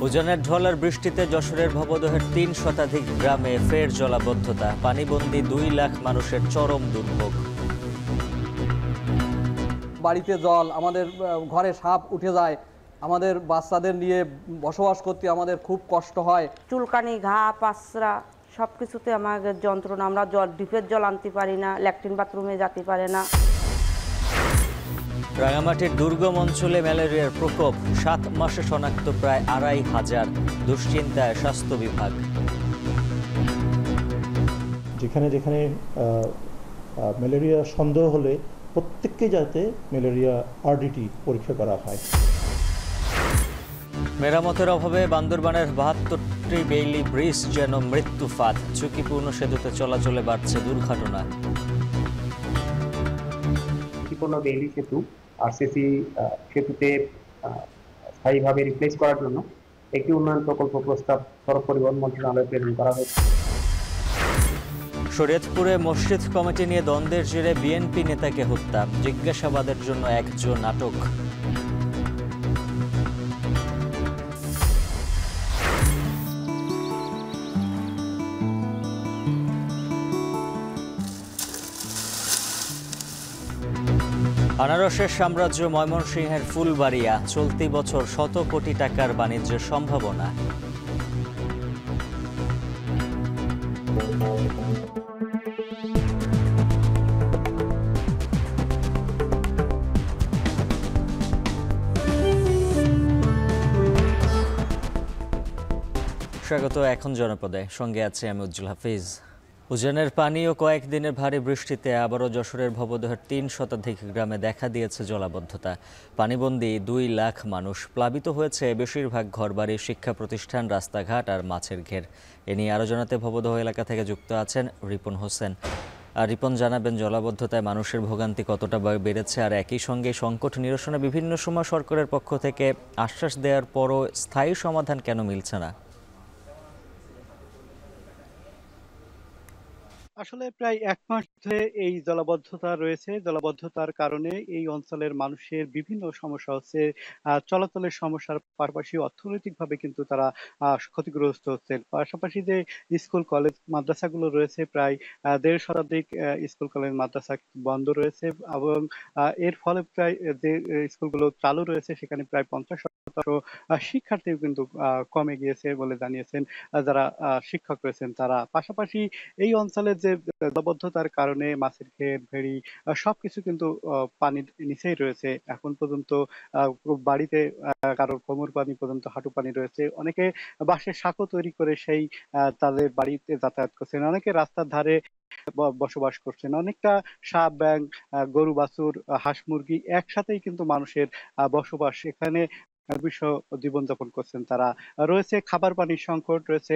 উজানের ঢল আর বৃষ্টিতে যশোরের ভবদহের ৩ শতাধিক গ্রামে ফের জলাবদ্ধতা। পানিবন্দী ২ লাখ মানুষের চরম দুর্ভোগ। বাড়িতে জল, আমাদের ঘরে সাপ উঠে যায়, আমাদের বাচ্চাদের নিয়ে বসবাস করতে আমাদের খুব কষ্ট হয়। চুলকানি, ঘা, পাঁচরা সব কিছুতে আমাদের যন্ত্রণা। আমরা ডিপের জল আনতে পারি না, ল্যাট্রিন বাথরুমে যেতে পারে না। রাঙামাটির দুর্গম অঞ্চলে ম্যালেরিয়ার প্রকোপ, ৭ মাসে শনাক্ত প্রায় ২৫০০। দুশ্চিন্তায় স্বাস্থ্য বিভাগ। যেখানে যেখানে ম্যালেরিয়া সন্দেহ হলে প্রত্যেককে যাতে ম্যালেরিয়া আরডিটি পরীক্ষা করা হয়। মেরামতের অভাবে বান্দরবানের ৭২টি বেইলি ব্রিজ যেন মৃত্যু ফাঁদ। ঝুঁকিপূর্ণ সেতুতে চলাচলে বাড়ছে দুর্ঘটনা। ঝুঁকিপূর্ণ বেইলি সেতু আরসিসি সেতুতে স্থায়ীভাবে রিপ্লেস করার জন্য একটি উন্নয়ন প্রকল্প প্রস্তাব সড়ক পরিবহন মন্ত্রণালয়ে প্রেরণ করা হয়েছে। শরীয়তপুরে মসজিদ কমিটি নিয়ে দ্বন্দ্বের জেরে বিএনপি নেতাকে হত্যা। জিজ্ঞাসাবাদের জন্য একজন আটক। আনারসের সাম্রাজ্য ময়মনসিংহের ফুলবাড়িয়া। চলতি বছর ১০০ কোটি টাকার বাণিজ্যের সম্ভাবনা। স্বাগত এখন জনপদে, সঙ্গে আছে আমি উজ্জ্বল হাফিজ। উজানের পানি ও কয়েকদিনের ভারী বৃষ্টিতে আবারও যশোরের ভবদহের ৩ শতাধিক গ্রামে দেখা দিয়েছে জলাবদ্ধতা। পানিবন্দী ২ লাখ মানুষ। প্লাবিত হয়েছে বেশিরভাগ ঘরবাড়ি, শিক্ষা প্রতিষ্ঠান, রাস্তাঘাট আর মাছের ঘের। এ নিয়ে আরও জানাতে ভবদহ এলাকা থেকে যুক্ত আছেন রিপন হোসেন। আর রিপন, জানাবেন জলাবদ্ধতায় মানুষের ভোগান্তি কতটা বেড়েছে, আর একই সঙ্গে সংকট নিরসনে বিভিন্ন সময় সরকারের পক্ষ থেকে আশ্বাস দেওয়ার পরও স্থায়ী সমাধান কেন মিলছে না? আসলে প্রায় ১ মাস ধরে এই জলাবদ্ধতা রয়েছে। জলাবদ্ধতার কারণে এই অঞ্চলের মানুষের বিভিন্ন সমস্যা হচ্ছে। চলাচলের সমস্যার পাশাপাশি অর্থনৈতিকভাবে কিন্তু তারা ক্ষতিগ্রস্ত হচ্ছেন। পাশাপাশি যে স্কুল, কলেজ, মাদ্রাসাগুলো রয়েছে, প্রায় ১.৫ শতাধিক স্কুল, কলেজ, মাদ্রাসা বন্ধ রয়েছে এবং এর ফলে প্রায় যে স্কুলগুলো চালু রয়েছে সেখানে প্রায় ৫০% শিক্ষার্থীও কিন্তু কমে গিয়েছে বলে জানিয়েছেন যারা শিক্ষক রয়েছেন তারা। পাশাপাশি এই অঞ্চলের যে জলাবদ্ধতার কারণে মাছের ঘের, ভেড়ি সবকিছু কিন্তু পানির নিচেই রয়েছে। এখন পর্যন্ত বাড়িতে কারোর কোমর পানি পর্যন্ত হাঁটু পানি রয়েছে। অনেকে বাঁশের সাঁকো তৈরি করে সেই তাদের বাড়িতে যাতায়াত করছেন। অনেকে রাস্তার ধারে বসবাস করছেন। অনেকটা সাপ, ব্যাঙ, গরু বাছুর, হাঁস মুরগি একসাথেই কিন্তু মানুষের বসবাস। এখানে জীবনযাপন করছেন তারা। রয়েছে খাবার পানির সংকট, রয়েছে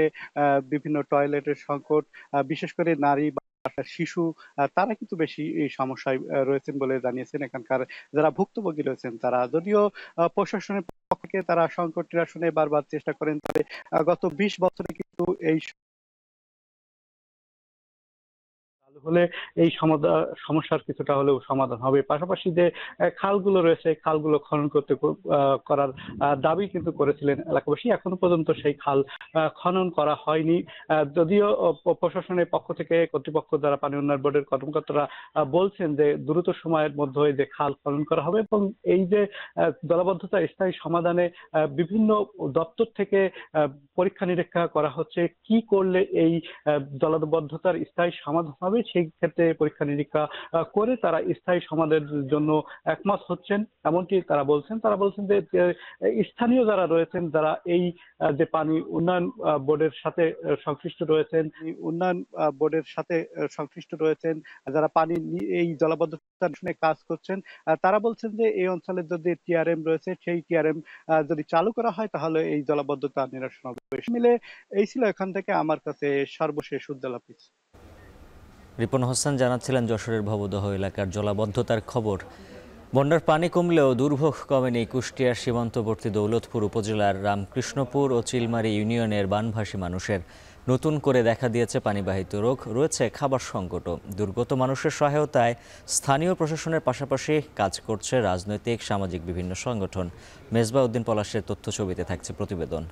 বিভিন্ন টয়লেটের সংকট। বিশেষ করে নারী বা শিশু তারা কিন্তু বেশি এই সমস্যায় রয়েছেন বলে জানিয়েছেন এখানকার যারা ভুক্তভোগী রয়েছেন তারা। যদিও প্রশাসনের পক্ষ থেকে তারা সংকট নিরসনে বারবার চেষ্টা করেন, তবে গত ২০ বছরে কিন্তু এই হলে এই সমস্যার কিছুটা হলেও সমাধান হবে। পাশাপাশি যে খালগুলো রয়েছে, খালগুলো খনন করার দাবি কিন্তু করেছিলেন এলাকাবাসী। এখনো পর্যন্ত সেই খাল খনন করা হয়নি। যদিও প্রশাসনের পক্ষ থেকে কর্তৃপক্ষ যারা পানি উন্নয়ন বোর্ডের কর্মকর্তারা বলছেন যে দ্রুত সময়ের মধ্যে যে খাল খনন করা হবে এবং এই যে জলাবদ্ধতা স্থায়ী সমাধানে বিভিন্ন দপ্তর থেকে পরীক্ষা নিরীক্ষা করা হচ্ছে। কি করলে এই জলাবদ্ধতার স্থায়ী সমাধান হবে সেই ক্ষেত্রে পরীক্ষা নিরীক্ষা করে তারা স্থায়ী সমাধানের জন্য একমত হচ্ছেন, এমনটি তারা বলছেন। তারা বলছেন যে স্থানীয় যারা রয়েছেন, যারা এই যে পানি উন্নয়ন বোর্ডের সাথে সংশ্লিষ্ট রয়েছেন, যারা পানি এই জলাবদ্ধতা নিরসনে কাজ করছেন, তারা বলছেন যে এই অঞ্চলের যদি টিআরএম রয়েছে সেই টিআরএম যদি চালু করা হয় তাহলে এই জলাবদ্ধতা নিরসন হবে। মিলে এই ছিল এখান থেকে আমার কাছে সর্বশেষ। উজ্জ্বল হাফিজ। রিপন হোসেন জানাচ্ছিলেন যশোরের ভবদহ এলাকার জলাবদ্ধতার খবর। বন্যার পানি কমলেও দুর্ভোগ কমেনি কুষ্টিয়ার সীমান্তবর্তী দৌলতপুর উপজেলার রামকৃষ্ণপুর ও চিলমারি ইউনিয়নের বানভাসী মানুষের। নতুন করে দেখা দিয়েছে পানিবাহিত রোগ, রয়েছে খাবার সংকটও। দুর্গত মানুষের সহায়তায় স্থানীয় প্রশাসনের পাশাপাশি কাজ করছে রাজনৈতিক, সামাজিক বিভিন্ন সংগঠন। মেজবা উদ্দিন পলাশের তথ্য ছবিতে থাকছে প্রতিবেদন।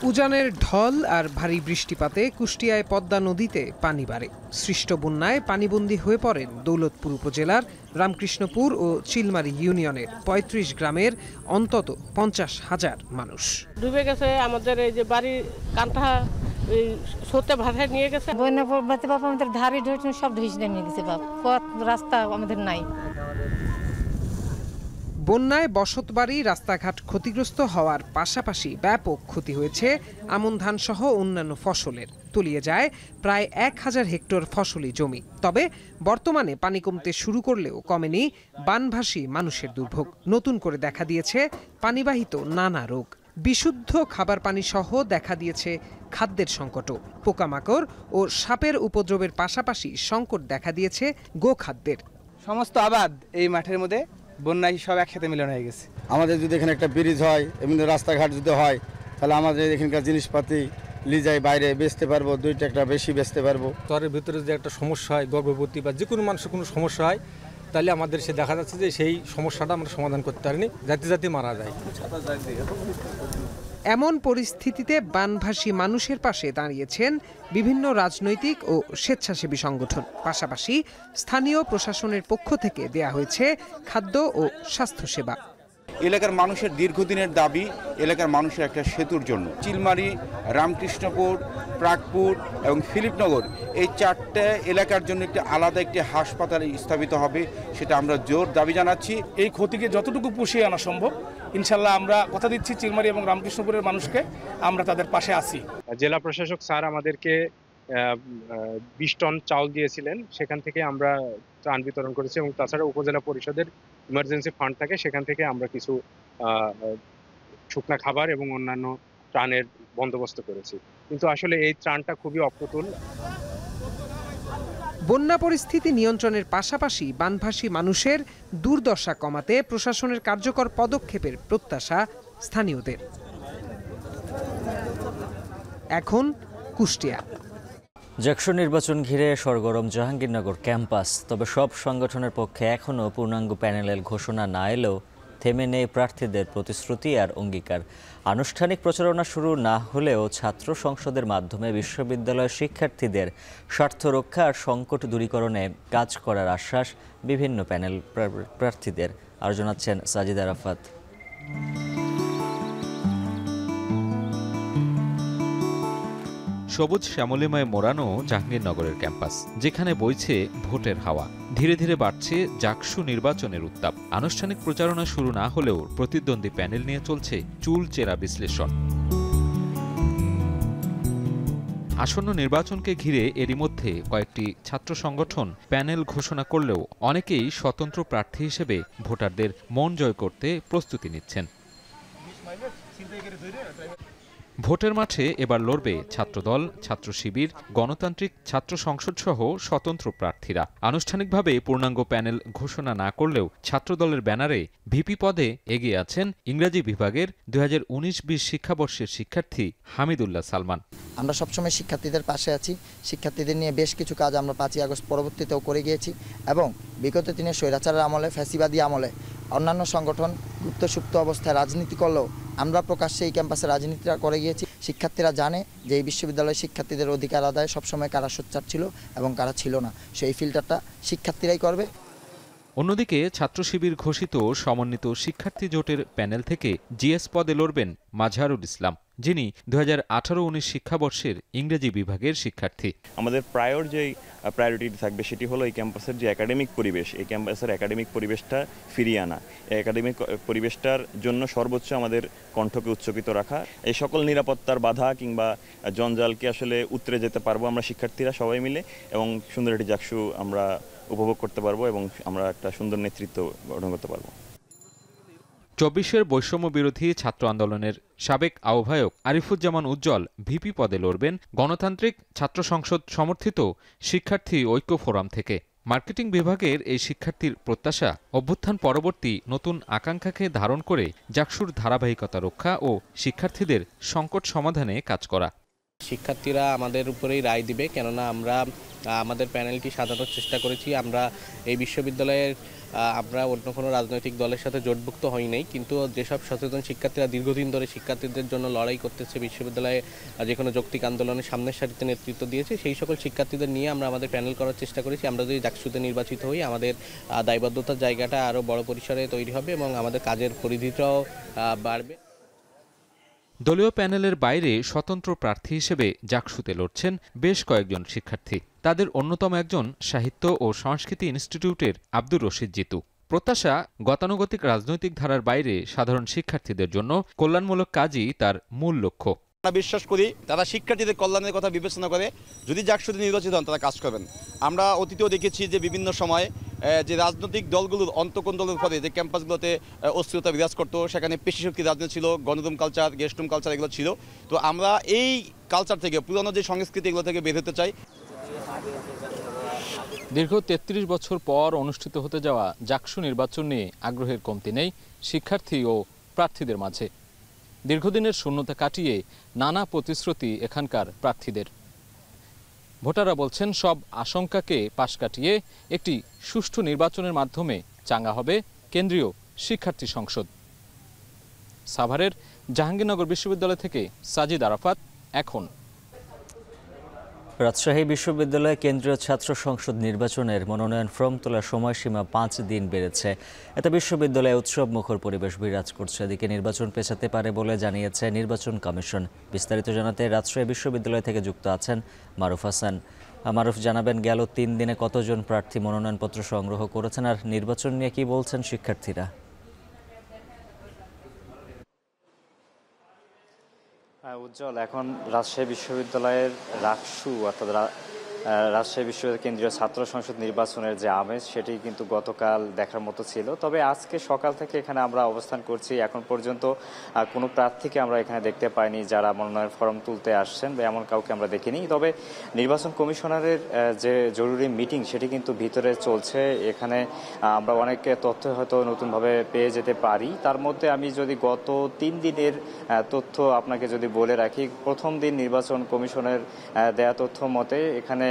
উজানের ঢল আর ভারী বৃষ্টিপাতে কুষ্টিয়ায় পদ্মা নদীতে পানি বাড়ে। সৃষ্ট বন্যায় পানিবন্দী হয়ে পড়েন দৌলতপুর উপজেলার রামকৃষ্ণপুর ও চিলমারি ইউনিয়নের ৩৫ গ্রামের অন্তত ৫০,০০০ মানুষ। ডুবে গেছে আমাদের এই যে বাড়ির কান্থা স্রোতে ভাসায় নিয়ে গেছে। বন্যা পড়তে বাপ আমাদের ধারে সব ধসে নিয়ে গেছে বাপ, পথ রাস্তা আমাদের নাই। বন্যায় বসতবাড়ি রাস্তাঘাট ক্ষতিগ্রস্ত হওয়ার পাশাপাশি ব্যাপক ক্ষতি হয়েছে আমন ধান সহ অন্যান্য ফসলের। তলিয়ে যায় প্রায় ১,০০০ হেক্টর ফসলি জমি। তবে বর্তমানে পানি কমতে শুরু করলেও কমেনি বানভাসী মানুষের দুর্ভোগ। নতুন করে দেখা দিয়েছে পানিবাহিত নানা রোগ। বিশুদ্ধ খাবার পানি সহ দেখা দিয়েছে খাদ্যের সংকটও। পোকামাকড় ও সাপের উপদ্রবের পাশাপাশি সংকট দেখা দিয়েছে গোখাদ্যের। সমস্ত আবাদ এই মাঠের মধ্যে বন্যায় সব একসাথে মিলন হয়ে গেছে। আমাদের যদি এখানে একটা ব্রিজ হয়, এমনি রাস্তাঘাট যদি হয়, তাহলে আমাদের এখানকার জিনিসপাতি লিজাই বাইরে বেচতে পারবো, 2 টাকা বেশি বেচতে পারবো। শহরের ভিতরে যে একটা সমস্যা হয়, গর্ভবতী বা যে কোনো মানুষের কোনো সমস্যা হয়, তাহলে আমাদের সে দেখা যাচ্ছে যে সেই সমস্যাটা আমরা সমাধান করতে পারিনি, জাতি মারা যায়। এমন পরিস্থিতিতে বানভাসী মানুষের পাশে দাঁড়িয়েছেন বিভিন্ন রাজনৈতিক ও স্বেচ্ছাসেবী সংগঠন। পাশাপাশি স্থানীয় প্রশাসনের পক্ষ থেকে দেয়া হয়েছে খাদ্য ও স্বাস্থ্যসেবা। এলাকার মানুষের দীর্ঘদিনের দাবি এলাকার মানুষের একটা সেতুর জন্য। চিলমারি, রামকৃষ্ণপুর, প্রাকপুর এবং ফিলিপনগর এই 4টে এলাকার জন্য একটি আলাদা একটি হাসপাতাল স্থাপিত হবে, সেটা আমরা জোর দাবি জানাচ্ছি। এই ক্ষতিকে যতটুকু পুষিয়ে আনা সম্ভব ইনশাল্লাহ আমরা কথা দিচ্ছি চিলমারি এবং রামকৃষ্ণপুরের মানুষকে আমরা তাদের পাশে আছি। জেলা প্রশাসক স্যার আমাদেরকে 20 টন চাউল দিয়েছিলেন, সেখান থেকে আমরা ত্রাণ বিতরণ করেছি এবং তাছাড়া উপজেলা পরিষদের ইমার্জেন্সি ফান্ড থাকে, সেখান থেকে আমরা কিছু শুকনা খাবার এবং অন্যান্য ত্রাণের বন্দোবস্ত করেছি। কিন্তু আসলে এই ত্রাণটা খুবই অপ্রতুল। বন্যা পরিস্থিতি নিয়ন্ত্রণের পাশাপাশি বানভাসী মানুষের দুর্দশা কমাতে প্রশাসনের কার্যকর পদক্ষেপের প্রত্যাশা স্থানীয়দের। এখন কুষ্টিয়া। জাকসু নির্বাচন ঘিরে সরগরম জাহাঙ্গীরনগর ক্যাম্পাস। তবে সব সংগঠনের পক্ষে এখনও পূর্ণাঙ্গ প্যানেলের ঘোষণা না এলেও থেমে নেই প্রার্থীদের প্রতিশ্রুতি আর অঙ্গীকার। আনুষ্ঠানিক প্রচারণা শুরু না হলেও ছাত্র সংসদের মাধ্যমে বিশ্ববিদ্যালয়ের শিক্ষার্থীদের স্বার্থ রক্ষা আর সংকট দূরীকরণে কাজ করার আশ্বাস বিভিন্ন প্যানেল প্রার্থীদের। আর জানাচ্ছেন সাজিদ আরাফাত। সবুজ শ্যামলিমায় মোড়ানো জাহাঙ্গীরনগরের ক্যাম্পাস, যেখানে বইছে ভোটের হাওয়া। ধীরে ধীরে বাড়ছে জাকসু নির্বাচনের উত্তাপ। আনুষ্ঠানিক প্রচারণা শুরু না হলেও প্রতিদ্বন্দ্বী প্যানেল নিয়ে চলছে চুলচেরা বিশ্লেষণ। আসন্ন নির্বাচনকে ঘিরে এরই মধ্যে কয়েকটি ছাত্র সংগঠন প্যানেল ঘোষণা করলেও অনেকেই স্বতন্ত্র প্রার্থী হিসেবে ভোটারদের মন জয় করতে প্রস্তুতি নিচ্ছেন। ভোটের মাঠে এবার লড়বে ছাত্রদল, ছাত্র শিবির, গণতান্ত্রিক ছাত্র সংসদ সহ স্বতন্ত্র প্রার্থীরা। আনুষ্ঠানিকভাবে পূর্ণাঙ্গ প্যানেল ঘোষণা না করলেও ছাত্রদলের ব্যানারে ভিপি পদে এগিয়ে আছেন ইংরেজি বিভাগের 2019-20 শিক্ষাবর্ষের শিক্ষার্থী হামিদুল্লাহ সালমান। আমরা সবসময় শিক্ষার্থীদের পাশে আছি। শিক্ষার্থীদের নিয়ে বেশ কিছু কাজ আমরা 5ই আগস্ট পরবর্তীতেও করে গিয়েছি এবং বিগত দিনে স্বৈরাচারের আমলে, ফ্যাসিবাদী আমলে অন্যান্য সংগঠন গুপ্ত সুপ্ত অবস্থায় রাজনীতি করলেও আমরা প্রকাশ্যে এই ক্যাম্পাসে রাজনীতিটা করে গিয়েছি। শিক্ষার্থীরা জানে যে এই বিশ্ববিদ্যালয়ের শিক্ষার্থীদের অধিকার আদায় সবসময় কারা সোচ্চার ছিল এবং কারা ছিল না, সেই ফিল্টারটা শিক্ষার্থীরাই করবে। অন্যদিকে ছাত্র শিবির ঘোষিত সমন্বিত শিক্ষার্থী জোটের প্যানেল থেকে জিএস পদে লড়বেন মাজহারুল ইসলাম, যিনি 2018-19 শিক্ষাবর্ষের ইংরেজি বিভাগের শিক্ষার্থী। আমাদের প্রায়র যেই প্রায়োরিটি থাকবে সেটি হলো এই ক্যাম্পাসের যে একাডেমিক পরিবেশ, এই ক্যাম্পাসের একাডেমিক পরিবেশটা ফিরিয়ে আনা। এই একাডেমিক পরিবেশটার জন্য সর্বোচ্চ আমাদের কণ্ঠকে উচ্চকিত রাখা। এই সকল নিরাপত্তার বাধা কিংবা জঞ্জালকে আসলে উতরে যেতে পারবো আমরা শিক্ষার্থীরা সবাই মিলে এবং সুন্দর একটি জাকসু আমরা উপভোগ করতে পারবো এবং আমরা একটা সুন্দর নেতৃত্ব গঠন করতে পারবো। 24-এর বৈষম্য বিরোধী ছাত্র আন্দোলনের সাবেক আহ্বায়ক আরিফুজ্জামান উজ্জ্বল ভিপি পদে লড়বেন গণতান্ত্রিক ছাত্র সংসদ সমর্থিত শিক্ষার্থী ঐক্য ফোরাম থেকে। মার্কেটিং বিভাগের এই শিক্ষার্থীর প্রত্যাশা অভ্যুত্থান পরবর্তী নতুন আকাঙ্ক্ষাকে ধারণ করে জাকসুর ধারাবাহিকতা রক্ষা ও শিক্ষার্থীদের সংকট সমাধানে কাজ করা। শিক্ষার্থীরা আমাদের উপরেই রায় দিবে, কেননা আমরা আমাদের প্যানেলটি সাজানোর চেষ্টা করেছি। আমরা এই বিশ্ববিদ্যালয়ের আমরা অন্য কোনো রাজনৈতিক দলের সাথে জোটভুক্ত হই নাই, কিন্তু যেসব সচেতন শিক্ষার্থীরা দীর্ঘদিন ধরে শিক্ষার্থীদের জন্য লড়াই করতেছে, বিশ্ববিদ্যালয়ে যে কোনো যৌক্তিক আন্দোলনের সামনের সারিতে নেতৃত্ব দিয়েছে, সেই সকল শিক্ষার্থীদের নিয়ে আমরা আমাদের প্যানেল করার চেষ্টা করেছি। আমরা যদি ডাকসুতে নির্বাচিত হই, আমাদের দায়বদ্ধতার জায়গাটা আরও বড় পরিসরে তৈরি হবে এবং আমাদের কাজের পরিধিটাও বাড়বে। দলীয় প্যানেলের বাইরে স্বতন্ত্র প্রার্থী হিসেবে জাকসুতে লড়ছেন বেশ কয়েকজন শিক্ষার্থী। তাদের অন্যতম একজন সাহিত্য ও সংস্কৃতি ইনস্টিটিউটের আব্দুর রশিদ জিতু। প্রত্যাশা, গতানুগতিক রাজনৈতিক ধারার বাইরে সাধারণ শিক্ষার্থীদের জন্য কল্যাণমূলক কাজই তার মূল লক্ষ্য। আমরা বিশ্বাস করি তারা শিক্ষার্থীদের কল্যাণের কথা বিবেচনা করে যদি জাকসুতে নির্বাচিত হন তারা কাজ করবেন। আমরা অতীতেও দেখেছি যে বিভিন্ন সময় যে রাজনৈতিক দলগুলোর অন্তঃকন্দলের ফলে যে ক্যাম্পাসগুলোতে অস্থিরতা বিরাজ করতো, সেখানে পেশিশক্তি রাজনীতি ছিল, গণরুম কালচার, গেস্ট রুম কালচার এগুলো ছিল। তো আমরা এই কালচার থেকে, পুরনো যে সংস্কৃতি এগুলো থেকে বের হতে চাই। দীর্ঘ ৩৩ বছর পর অনুষ্ঠিত হতে যাওয়া জাকসু নির্বাচন নিয়ে আগ্রহের কমতি নেই শিক্ষার্থী ও প্রার্থীদের মাঝে। দীর্ঘদিনের শূন্যতা কাটিয়ে নানা প্রতিশ্রুতি এখানকার প্রার্থীদের। ভোটাররা বলছেন সব আশঙ্কাকে পাশ কাটিয়ে একটি সুষ্ঠু নির্বাচনের মাধ্যমে চাঙ্গা হবে কেন্দ্রীয় শিক্ষার্থী সংসদ। সাভারের জাহাঙ্গীরনগর বিশ্ববিদ্যালয় থেকে সাজিদ আরাফাত, এখন। রাজশাহী বিশ্ববিদ্যালয়ে কেন্দ্রীয় ছাত্র সংসদ নির্বাচনের মনোনয়ন ফর্ম তোলার সময়সীমা 5 দিন বেড়েছে। এতে বিশ্ববিদ্যালয়ে উৎসব মুখর পরিবেশ বিরাজ করছে। এদিকে নির্বাচন পেছাতে পারে বলে জানিয়েছে নির্বাচন কমিশন। বিস্তারিত জানাতে রাজশাহী বিশ্ববিদ্যালয় থেকে যুক্ত আছেন মারুফ হাসান। মারুফ, জানাবেন গেল 3 দিনে কতজন প্রার্থী মনোনয়নপত্র সংগ্রহ করেছেন, আর নির্বাচন নিয়ে কি বলছেন শিক্ষার্থীরা? উজ্জ্বল, এখন রাজশাহী বিশ্ববিদ্যালয়ের রাকসু অর্থাৎ রাজশাহী বিশ্ববিদ্যালয় কেন্দ্রীয় ছাত্র সংসদ নির্বাচনের যে আমেজ সেটি কিন্তু গতকাল দেখার মতো ছিল। তবে আজকে সকাল থেকে এখানে আমরা অবস্থান করছি, এখন পর্যন্ত কোনো প্রার্থীকে আমরা এখানে দেখতে পাইনি যারা মনোনয়ন ফর্ম তুলতে আসছেন, বা এমন কাউকে আমরা দেখিনি। তবে নির্বাচন কমিশনারের যে জরুরি মিটিং সেটি কিন্তু ভিতরে চলছে। এখানে আমরা অনেক তথ্য হয়তো নতুনভাবে পেয়ে যেতে পারি। তার মধ্যে আমি যদি গত 3 দিনের তথ্য আপনাকে যদি বলে রাখি, প্রথম দিন নির্বাচন কমিশনের দেয়া তথ্য মতে এখানে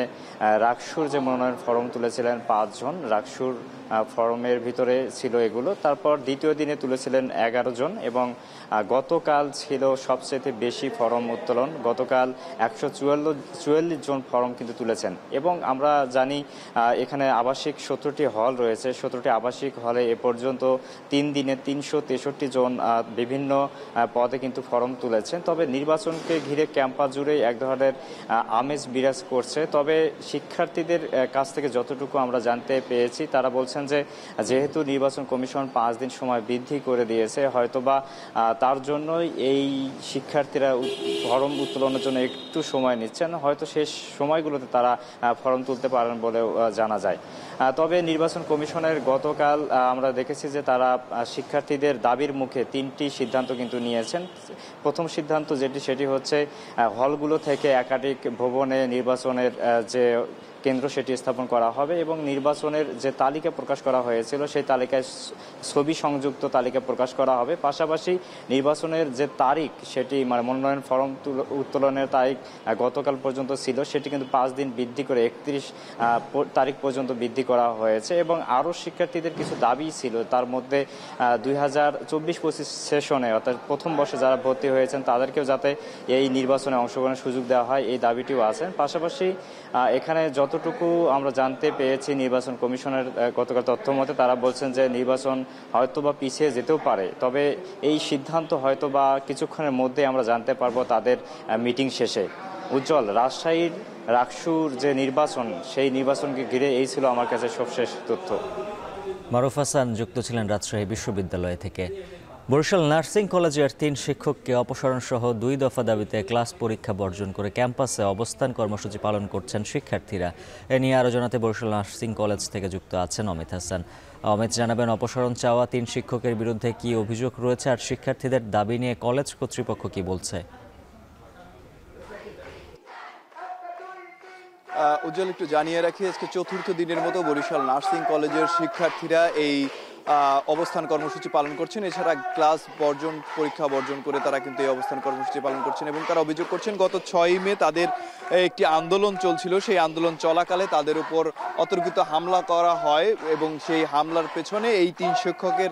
রাকসুর যে মনোনয়ন ফর্ম তুলেছিলেন 5 জন, রাকসুর ফর্মের ভিতরে ছিল এগুলো। তারপর দ্বিতীয় দিনে তুলেছিলেন 11 জন এবং গতকাল ছিল সবচেয়ে বেশি ফর্ম উত্তোলন। গতকাল 144 জন ফর্ম কিন্তু তুলেছেন। এবং আমরা জানি এখানে আবাসিক 17টি হল রয়েছে। 17টি আবাসিক হলে এ পর্যন্ত 3 দিনে 363 জন বিভিন্ন পদে কিন্তু ফর্ম তুলেছেন। তবে নির্বাচনকে ঘিরে ক্যাম্পাস জুড়ে এক ধরনের আমেজ বিরাজ করছে। তবে শিক্ষার্থীদের কাছ থেকে যতটুকু আমরা জানতে পেরেছি, তারা বলছেন যে যেহেতু নির্বাচন কমিশন 5 দিন সময় বৃদ্ধি করে দিয়েছে, হয়তোবা তার জন্যই এই শিক্ষার্থীরা ফর্ম উত্তোলনের জন্য একটু সময় নিচ্ছেন। হয়তো শেষ সময়গুলোতে তারা ফর্ম তুলতে পারেন বলেও জানা যায়। তবে নির্বাচন কমিশনের গতকাল আমরা দেখেছি যে তারা শিক্ষার্থীদের দাবির মুখে 3টি সিদ্ধান্ত কিন্তু নিয়েছেন। প্রথম সিদ্ধান্ত সেটি হচ্ছে হলগুলো থেকে একাধিক ভবনে নির্বাচনের যে কেন্দ্র সেটি স্থাপন করা হবে এবং নির্বাচনের যে তালিকা প্রকাশ করা হয়েছিল সেই তালিকায় ছবি সংযুক্ত তালিকা প্রকাশ করা হবে। পাশাপাশি নির্বাচনের যে তারিখ সেটি মনোনয়ন ফর্ম উত্তোলনের তারিখ গতকাল পর্যন্ত ছিল, সেটি কিন্তু 5 দিন বৃদ্ধি করে 31 তারিখ পর্যন্ত বৃদ্ধি করা হয়েছে। এবং আরও শিক্ষার্থীদের কিছু দাবি ছিল, তার মধ্যে 2024-25 সেশনে অর্থাৎ প্রথম বর্ষে যারা ভর্তি হয়েছেন তাদেরকেও যাতে এই নির্বাচনে অংশগ্রহণের সুযোগ দেওয়া হয়, এই দাবিটিও আছে। পাশাপাশি এখানে যতটুকু আমরা জানতে পেরেছি নির্বাচন কমিশনের গতকাল তথ্য মতে, তারা বলছেন যে নির্বাচন হয়তোবা পিছিয়ে যেতেও পারে। তবে এই সিদ্ধান্ত হয়তোবা কিছুক্ষণের মধ্যে আমরা জানতে পারবো তাদের মিটিং শেষে। উজ্জ্বল, রাজশাহীর রাকসুর যে নির্বাচন সেই নির্বাচনকে ঘিরে এই ছিল আমার কাছে সবশেষ তথ্য। মারুফ হাসান যুক্ত ছিলেন রাজশাহী বিশ্ববিদ্যালয় থেকে। বরিশাল নার্সিং কলেজের 3 শিক্ষককে অপসারণ সহ 2 দফা দাবিতে ক্লাস পরীক্ষা বর্জন করে ক্যাম্পাসে অবস্থান কর্মসূচি পালন করছেন শিক্ষার্থীরা। এ নিয়ে আরও জানাতে বরিশাল নার্সিং কলেজ থেকে যুক্ত আছেন অমিত হাসান। অমিত, জানাবেন অপসারণ চাওয়া 3 শিক্ষকের বিরুদ্ধে কি অভিযোগ রয়েছে, আর শিক্ষার্থীদের দাবি নিয়ে কলেজ কর্তৃপক্ষ কি বলছে? উজ্জ্বল, একটু জানিয়ে রাখি, আজকে 4র্থ দিনের মতো বরিশাল নার্সিং কলেজের শিক্ষার্থীরা এই অবস্থান কর্মসূচি পালন করছেন। এছাড়া ক্লাস বর্জন, পরীক্ষা বর্জন করে তারা কিন্তু এই অবস্থান কর্মসূচি পালন করছেন এবং তারা অভিযোগ করছেন গত 6 মে তাদের একটি আন্দোলন চলছিল। সেই আন্দোলন চলাকালে তাদের উপর অতর্কিত হামলা করা হয় এবং সেই হামলার পেছনে এই 3 শিক্ষকের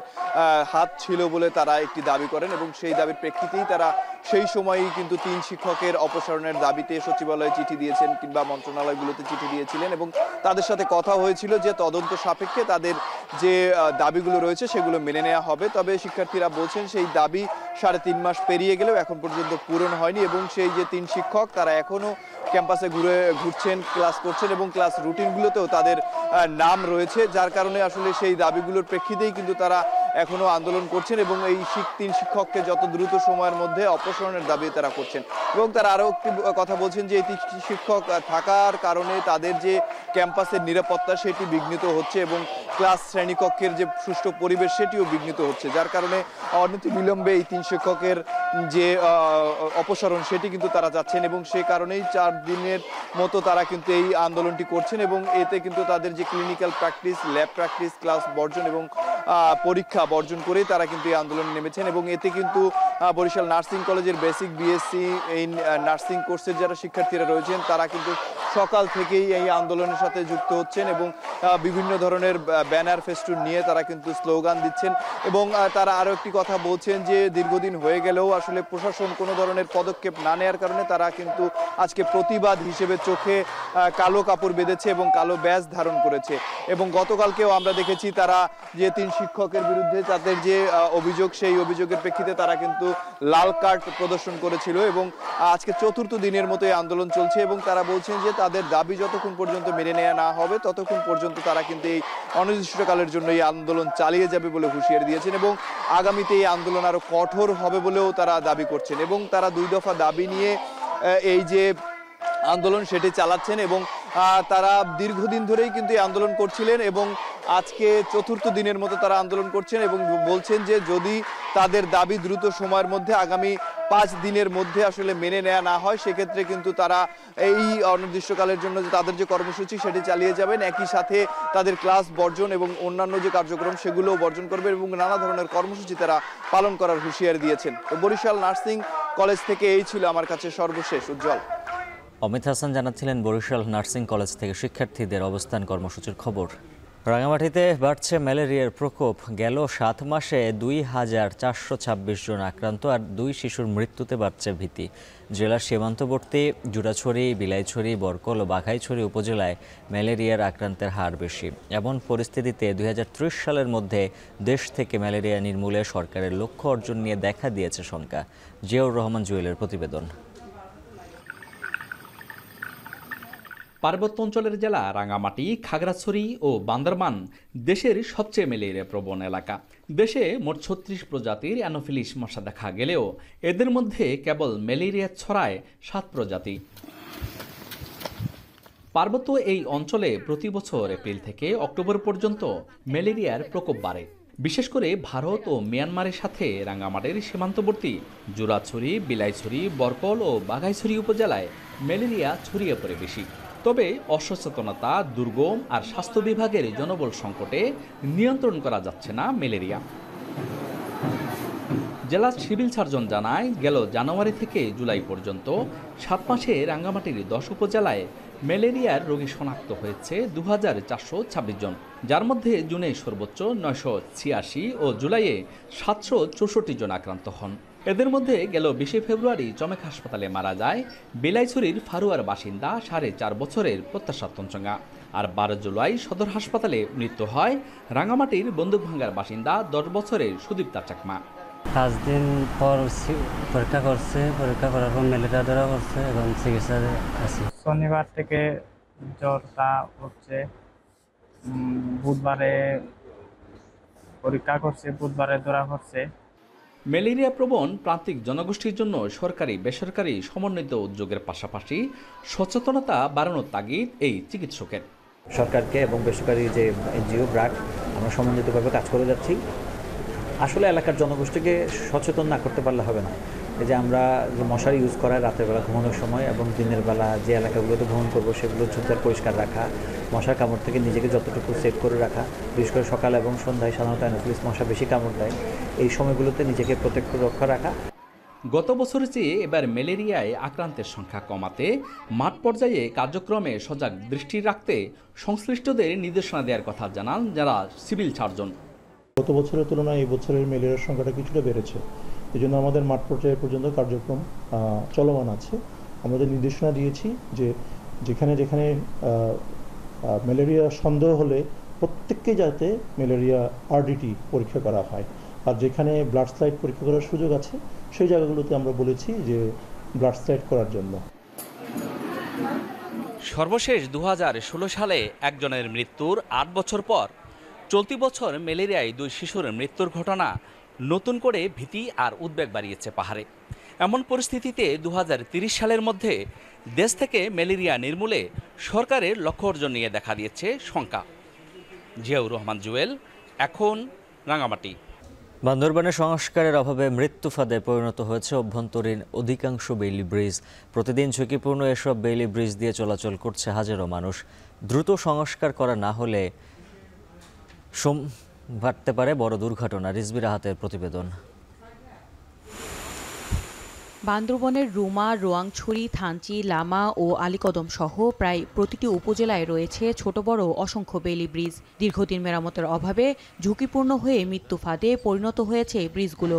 হাত ছিল বলে তারা একটি দাবি করেন এবং সেই দাবির প্রেক্ষিতেই তারা সেই সময়ই কিন্তু 3 শিক্ষকের অপসারণের দাবিতে সচিবালয়ে চিঠি দিয়েছেন কিংবা মন্ত্রণালয়গুলোতে চিঠি দিয়েছিলেন এবং তাদের সাথে কথা হয়েছিল যে তদন্ত সাপেক্ষে তাদের যে দাবিগুলো রয়েছে সেগুলো মেনে নেওয়া হবে। তবে শিক্ষার্থীরা বলছেন সেই দাবি 3.5 মাস পেরিয়ে গেলেও এখন পর্যন্ত পূরণ হয়নি এবং সেই যে 3 শিক্ষক তারা এখনো ক্যাম্পাসে ঘুরছেন, ক্লাস করছেন এবং ক্লাস রুটিনগুলোতেও তাদের নাম রয়েছে, যার কারণে আসলে সেই দাবিগুলোর প্রেক্ষিতেই কিন্তু তারা এখনো আন্দোলন করছেন এবং এই 3 শিক্ষককে যত দ্রুত সময়ের মধ্যে অপসারণের দাবি তারা করছেন। এবং তারা আরও একটি কথা বলছেন যে এই 3 শিক্ষক থাকার কারণে তাদের যে ক্যাম্পাসের নিরাপত্তা সেটি বিঘ্নিত হচ্ছে এবং ক্লাস শ্রেণীকক্ষের যে সুষ্ঠু পরিবেশ সেটিও বিঘ্নিত হচ্ছে, যার কারণে অনতিবিলম্বে এই 3 শিক্ষকের যে অপসারণ সেটি কিন্তু তারা চাচ্ছেন এবং সে কারণেই 4 দিনের মতো তারা কিন্তু এই আন্দোলনটি করছেন এবং এতে কিন্তু তাদের যে clinical practice, lab practice, class বর্জন এবং পরীক্ষা বর্জন করে তারা কিন্তু এই আন্দোলনে নেমেছেন এবং এতে কিন্তু বরিশাল নার্সিং কলেজের বেসিক বিএসসি এই নার্সিং কোর্সের যারা শিক্ষার্থীরা রয়েছেন তারা কিন্তু সকাল থেকেই এই আন্দোলনের সাথে যুক্ত হচ্ছেন এবং বিভিন্ন ধরনের ব্যানার ফেস্টুন নিয়ে তারা কিন্তু স্লোগান দিচ্ছেন এবং তারা আরও একটি কথা বলছেন যে দীর্ঘদিন হয়ে গেলেও আসলে প্রশাসন কোনো ধরনের পদক্ষেপ না নেওয়ার কারণে তারা কিন্তু আজকে প্রতিবাদ হিসেবে চোখে কালো কাপড় বেঁধেছে এবং কালো ব্যাজ ধারণ করেছে এবং গতকালকেও আমরা দেখেছি তারা যে 3 শিক্ষকের বিরুদ্ধে তাদের যে অভিযোগ সেই অভিযোগের প্রেক্ষিতে তারা কিন্তু লাল কার্ড প্রদর্শন করেছিল এবং আজকে 4র্থ দিনের মতো এই আন্দোলন চলছে এবং তারা বলছেন যে তাদের দাবি যতক্ষণ পর্যন্ত মেনে নেওয়া না হবে ততক্ষণ পর্যন্ত তারা কিন্তু এই অনির্দিষ্টকালের জন্য এই আন্দোলন চালিয়ে যাবে বলে হুঁশিয়ারি দিয়েছেন এবং আগামীতে এই আন্দোলন আরো কঠোর হবে বলেও তারা দাবি করছেন এবং তারা 2 দফা দাবি নিয়ে এই যে আন্দোলন সেটি চালাচ্ছেন এবং তারা দীর্ঘদিন ধরেই কিন্তু এই আন্দোলন করছিলেন এবং আজকে 4র্থ দিনের মতো তারা আন্দোলন করছেন এবং বলছেন যে যদি তাদের দাবি দ্রুত সময়ের মধ্যে আগামী 5 দিনের মধ্যে আসলে মেনে নেওয়া না হয় সেক্ষেত্রে কিন্তু তারা এই অনির্দিষ্টকালের জন্য যে তাদের যে কর্মসূচি সেটি চালিয়ে যাবেন, একই সাথে তাদের ক্লাস বর্জন এবং অন্যান্য যে কার্যক্রম সেগুলোও বর্জন করবেন এবং নানা ধরনের কর্মসূচি তারা পালন করার হুঁশিয়ারি দিয়েছেন। তো বরিশাল নার্সিং কলেজ থেকে এই ছিল আমার কাছে সর্বশেষ। উজ্জ্বল। অমিত হাসান জানাচ্ছিলেন বরিশাল নার্সিং কলেজ থেকে শিক্ষার্থীদের অবস্থান কর্মসূচির খবর। রাঙামাটিতে বাড়ছে ম্যালেরিয়ার প্রকোপ। গেল 7 মাসে 2426 জন আক্রান্ত আর 2 শিশুর মৃত্যুতে বাড়ছে ভীতি। জেলার সীমান্তবর্তী জুরাছড়ি, বিলাইছড়ি, বরকল ও বাঘাইছড়ি উপজেলায় ম্যালেরিয়ার আক্রান্তের হার বেশি। এমন পরিস্থিতিতে 2030 সালের মধ্যে দেশ থেকে ম্যালেরিয়া নির্মূলে সরকারের লক্ষ্য অর্জন নিয়ে দেখা দিয়েছে শঙ্কা। জিয়াউর রহমান জুয়েলের প্রতিবেদন। পার্বত্য অঞ্চলের জেলা রাঙামাটি, খাগড়াছড়ি ও বান্দরবান দেশের সবচেয়ে ম্যালেরিয়া প্রবণ এলাকা। দেশে মোট 36 প্রজাতির অ্যানোফিলিস মশা দেখা গেলেও এদের মধ্যে কেবল ম্যালেরিয়া ছড়ায় 7 প্রজাতি। পার্বত্য এই অঞ্চলে প্রতি বছর এপ্রিল থেকে অক্টোবর পর্যন্ত ম্যালেরিয়ার প্রকোপ বাড়ে। বিশেষ করে ভারত ও মিয়ানমারের সাথে রাঙামাটির সীমান্তবর্তী জুরাছড়ি, বিলাইছড়ি, বরকল ও বাঘাইছড়ি উপজেলায় ম্যালেরিয়া ছড়িয়ে পড়ে বেশি। তবে অসচেতনতা, দুর্গম আর স্বাস্থ্য বিভাগের জনবল সংকটে নিয়ন্ত্রণ করা যাচ্ছে না ম্যালেরিয়া। জেলা সিভিল সার্জন জানায়, গেল জানুয়ারি থেকে জুলাই পর্যন্ত 7 মাসে রাঙ্গামাটির 10 উপজেলায় ম্যালেরিয়ার রোগী শনাক্ত হয়েছে 2426 জন, যার মধ্যে জুনে সর্বোচ্চ 986 ও জুলাইয়ে 764 জন আক্রান্ত হন। এদের মধ্যে গেল 20 ফেব্রুয়ারি চমেক হাসপাতালে মারা যায় বিলাইছড়ির ফারুয়ার বাসিন্দা 4.5 বছরের প্রত্যাশা তঞ্চঙ্গা। আর 12 জুলাই সদর হাসপাতালে মৃত্যু হয় রাঙামাটির বন্দুকভাঙ্গার বাসিন্দা 10 বছরের সুদীপ্তা চাকমা। 5 দিন পর পরীক্ষা করছে, পরীক্ষা করার পর ম্যালেরিয়া ধরা পড়ছে এবং চিকিৎসায় আছে। শনিবার থেকে জ্বরটা হচ্ছে, বুধবারে পরীক্ষা করছে, বুধবারে ধরা পড়ছে। ম্যালেরিয়া প্রবণ প্রান্তিক জনগোষ্ঠীর জন্য সরকারি বেসরকারি সমন্বিত উদ্যোগের পাশাপাশি সচেতনতা বাড়ানোর তাগিদ এই চিকিৎসকের। সরকারকে এবং বেসরকারি যে এনজিও ব্র্যাক আমরা সমন্বিতভাবে কাজ করে যাচ্ছি। আসলে এলাকার জনগোষ্ঠীকে সচেতন না করতে পারলে হবে না। এই যে আমরা যে মশারি ইউজ করা রাতের বেলা ঘুমানোর সময় এবং দিনের বেলা যে এলাকাগুলোতে ভ্রমণ করবো সেগুলো ঝুঁকদার পরিষ্কার রাখা, মশার কামড় থেকে নিজেকে যতটুকু সেভ করে রাখা, বিশেষ করে সকাল এবং সন্ধ্যায় সাধারণত অ্যানোফিলিস মশা বেশি কামড় দেয়, এই সময়গুলোতে নিজেকে প্রোটেক্ট করে রক্ষা রাখা। গত বছরের চেয়ে এবার ম্যালেরিয়ায় আক্রান্তের সংখ্যা কমাতে মাঠ পর্যায়ে কার্যক্রমে সজাগ দৃষ্টি রাখতে সংশ্লিষ্টদের নির্দেশনা দেওয়ার কথা জানান যারা সিভিল সার্জন। গত বছরের তুলনায় এই বছরের ম্যালেরিয়ার সংখ্যাটা কিছুটা বেড়েছে, এই জন্য আমাদের মাঠ পর্যায়ে পর্যন্ত কার্যক্রম চলমান আছে। আমাদের নির্দেশনা দিয়েছি যে যেখানে যেখানে ম্যালেরিয়া সন্দেহ হলে প্রত্যেককে যাতে ম্যালেরিয়া RDT পরীক্ষা করা হয়, আর যেখানে ব্লাড স্লাইড পরীক্ষা করার সুযোগ আছে সেই জায়গাগুলোতে আমরা বলেছি যে ব্লাড স্লাইড করার জন্য। সর্বশেষ 2016 সালে একজনের মৃত্যুর 8 বছর পর চলতি বছর ম্যালেরিয়ায় 2 শিশুর মৃত্যুর ঘটনা নতুন করে ভীতি আর উদ্বেগ বাড়িয়েছে পাহাড়ে। এমন পরিস্থিতিতে 2030 সালের মধ্যে দেশ থেকে ম্যালেরিয়া নির্মূলে সরকারের লক্ষ্য অর্জন নিয়ে দেখা দিয়েছে শঙ্কা। জিয়াউর রহমান জুয়েল, এখন রাঙামাটি। বান্দরবানে সংস্কারের অভাবে মৃত্যু ফাঁদে পরিণত হয়েছে অভ্যন্তরীণ অধিকাংশ বেইলি ব্রিজ। প্রতিদিন ঝুঁকিপূর্ণ এসব বেইলি ব্রিজ দিয়ে চলাচল করছে হাজারো মানুষ। দ্রুত সংস্কার করা না হলে ঘটতে পারে বড় দুর্ঘটনা। রিজবি রাহাতের প্রতিবেদন। বান্দরবনের রুমা, রোয়াংছড়ি, থানচি, লামা ও আলীকদম সহ প্রায় প্রতিটি উপজেলায় রয়েছে ছোট বড় অসংখ্য বেইলি ব্রিজ। দীর্ঘদিন মেরামতের অভাবে ঝুঁকিপূর্ণ হয়ে মৃত্যু ফাঁদে পরিণত হয়েছে ব্রিজগুলো।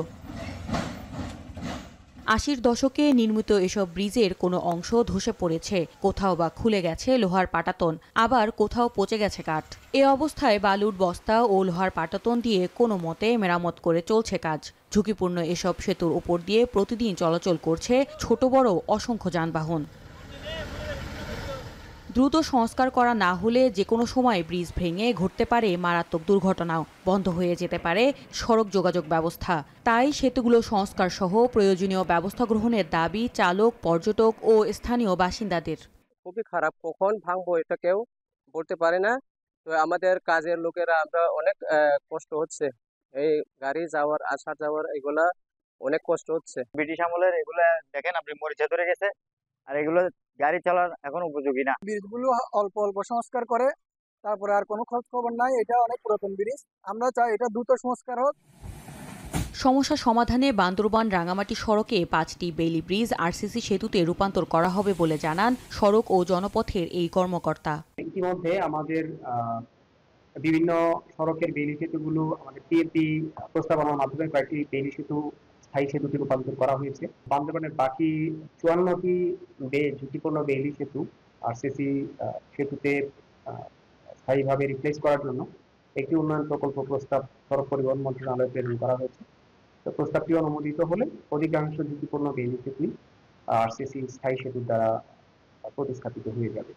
80-র দশকে নির্মিত এসব ব্রিজের কোনো অংশ ধসে পড়েছে, কোথাও বা খুলে গেছে লোহার পাটাতন, আবার কোথাও পচে গেছে কাঠ। এ অবস্থায় বালুর বস্তা ও লোহার পাটাতন দিয়ে কোনো মতে মেরামত করে চলছে কাজ। ঝুঁকিপূর্ণ এসব সেতুর উপর দিয়ে প্রতিদিন চলাচল করছে ছোট বড় অসংখ্য যানবাহন। দ্রুত সংস্কার করা না হলে যে কোনো সময় ব্রিজ ভেঙে ঘটতে পারে মারাত্মক দুর্ঘটনাও, বন্ধ হয়ে যেতে পারে সড়ক যোগাযোগ ব্যবস্থা। তাই সেতুগুলো সংস্কার সহ প্রয়োজনীয় ব্যবস্থা গ্রহণের দাবি চালক, পর্যটক ও স্থানীয় বাসিন্দাদের। খুবই খারাপ, কখন ভাঙবো এটা কেউ বলতে পারে না। তো আমাদের কাজের লোকেরা আমরা অনেক কষ্ট হচ্ছে, এই গাড়ি যাওয়ার আসা যাওয়ার এগুলা অনেক কষ্ট হচ্ছে। ব্রিটিশ আমলের এগুলা দেখেন আপনি মরিচা ধরে গেছে, আর এগুলো গাড়ি চালার এখন উপযোগী না। ব্রিজগুলো অল্প অল্প সংস্কার করে, তারপরে আর কোনো খোঁজ খবর নাই। এটা অনেক পুরাতন ব্রিজ, আমরা চাই এটা দ্রুত সংস্কার হোক। সমস্যা সমাধানে বান্দরবান রাঙামাটি সড়কে 5টি বেইলি ব্রিজ RCC সেতুতে রূপান্তর করা হবে বলে জানান সড়ক ও জনপথের এই কর্মকর্তা। ইতিমধ্যে আমাদের বিভিন্ন সড়কের বেইলি সেতুগুলো আমাদের PMP প্রস্তাবনার মাধ্যমে কয়েকটি বেইলি সেতু স্থায়ী সেতুতে রূপান্তর করা হয়েছে। বান্দরবানের বাকি 54টি ঝুঁকিপূর্ণ বেইলি সেতু RCC সেতুতে স্থায়ীভাবে রিপ্লেস করার জন্য একটি উন্নয়ন প্রকল্প প্রস্তাব সড়ক পরিবহন মন্ত্রণালয়ে প্রেরণ করা হয়েছে। তো প্রস্তাবটি অনুমোদিত হলে অধিকাংশ ঝুঁকিপূর্ণ বেইলি সেতু RCC স্থায়ী সেতুর দ্বারা প্রতিস্থাপিত হয়ে যাবে।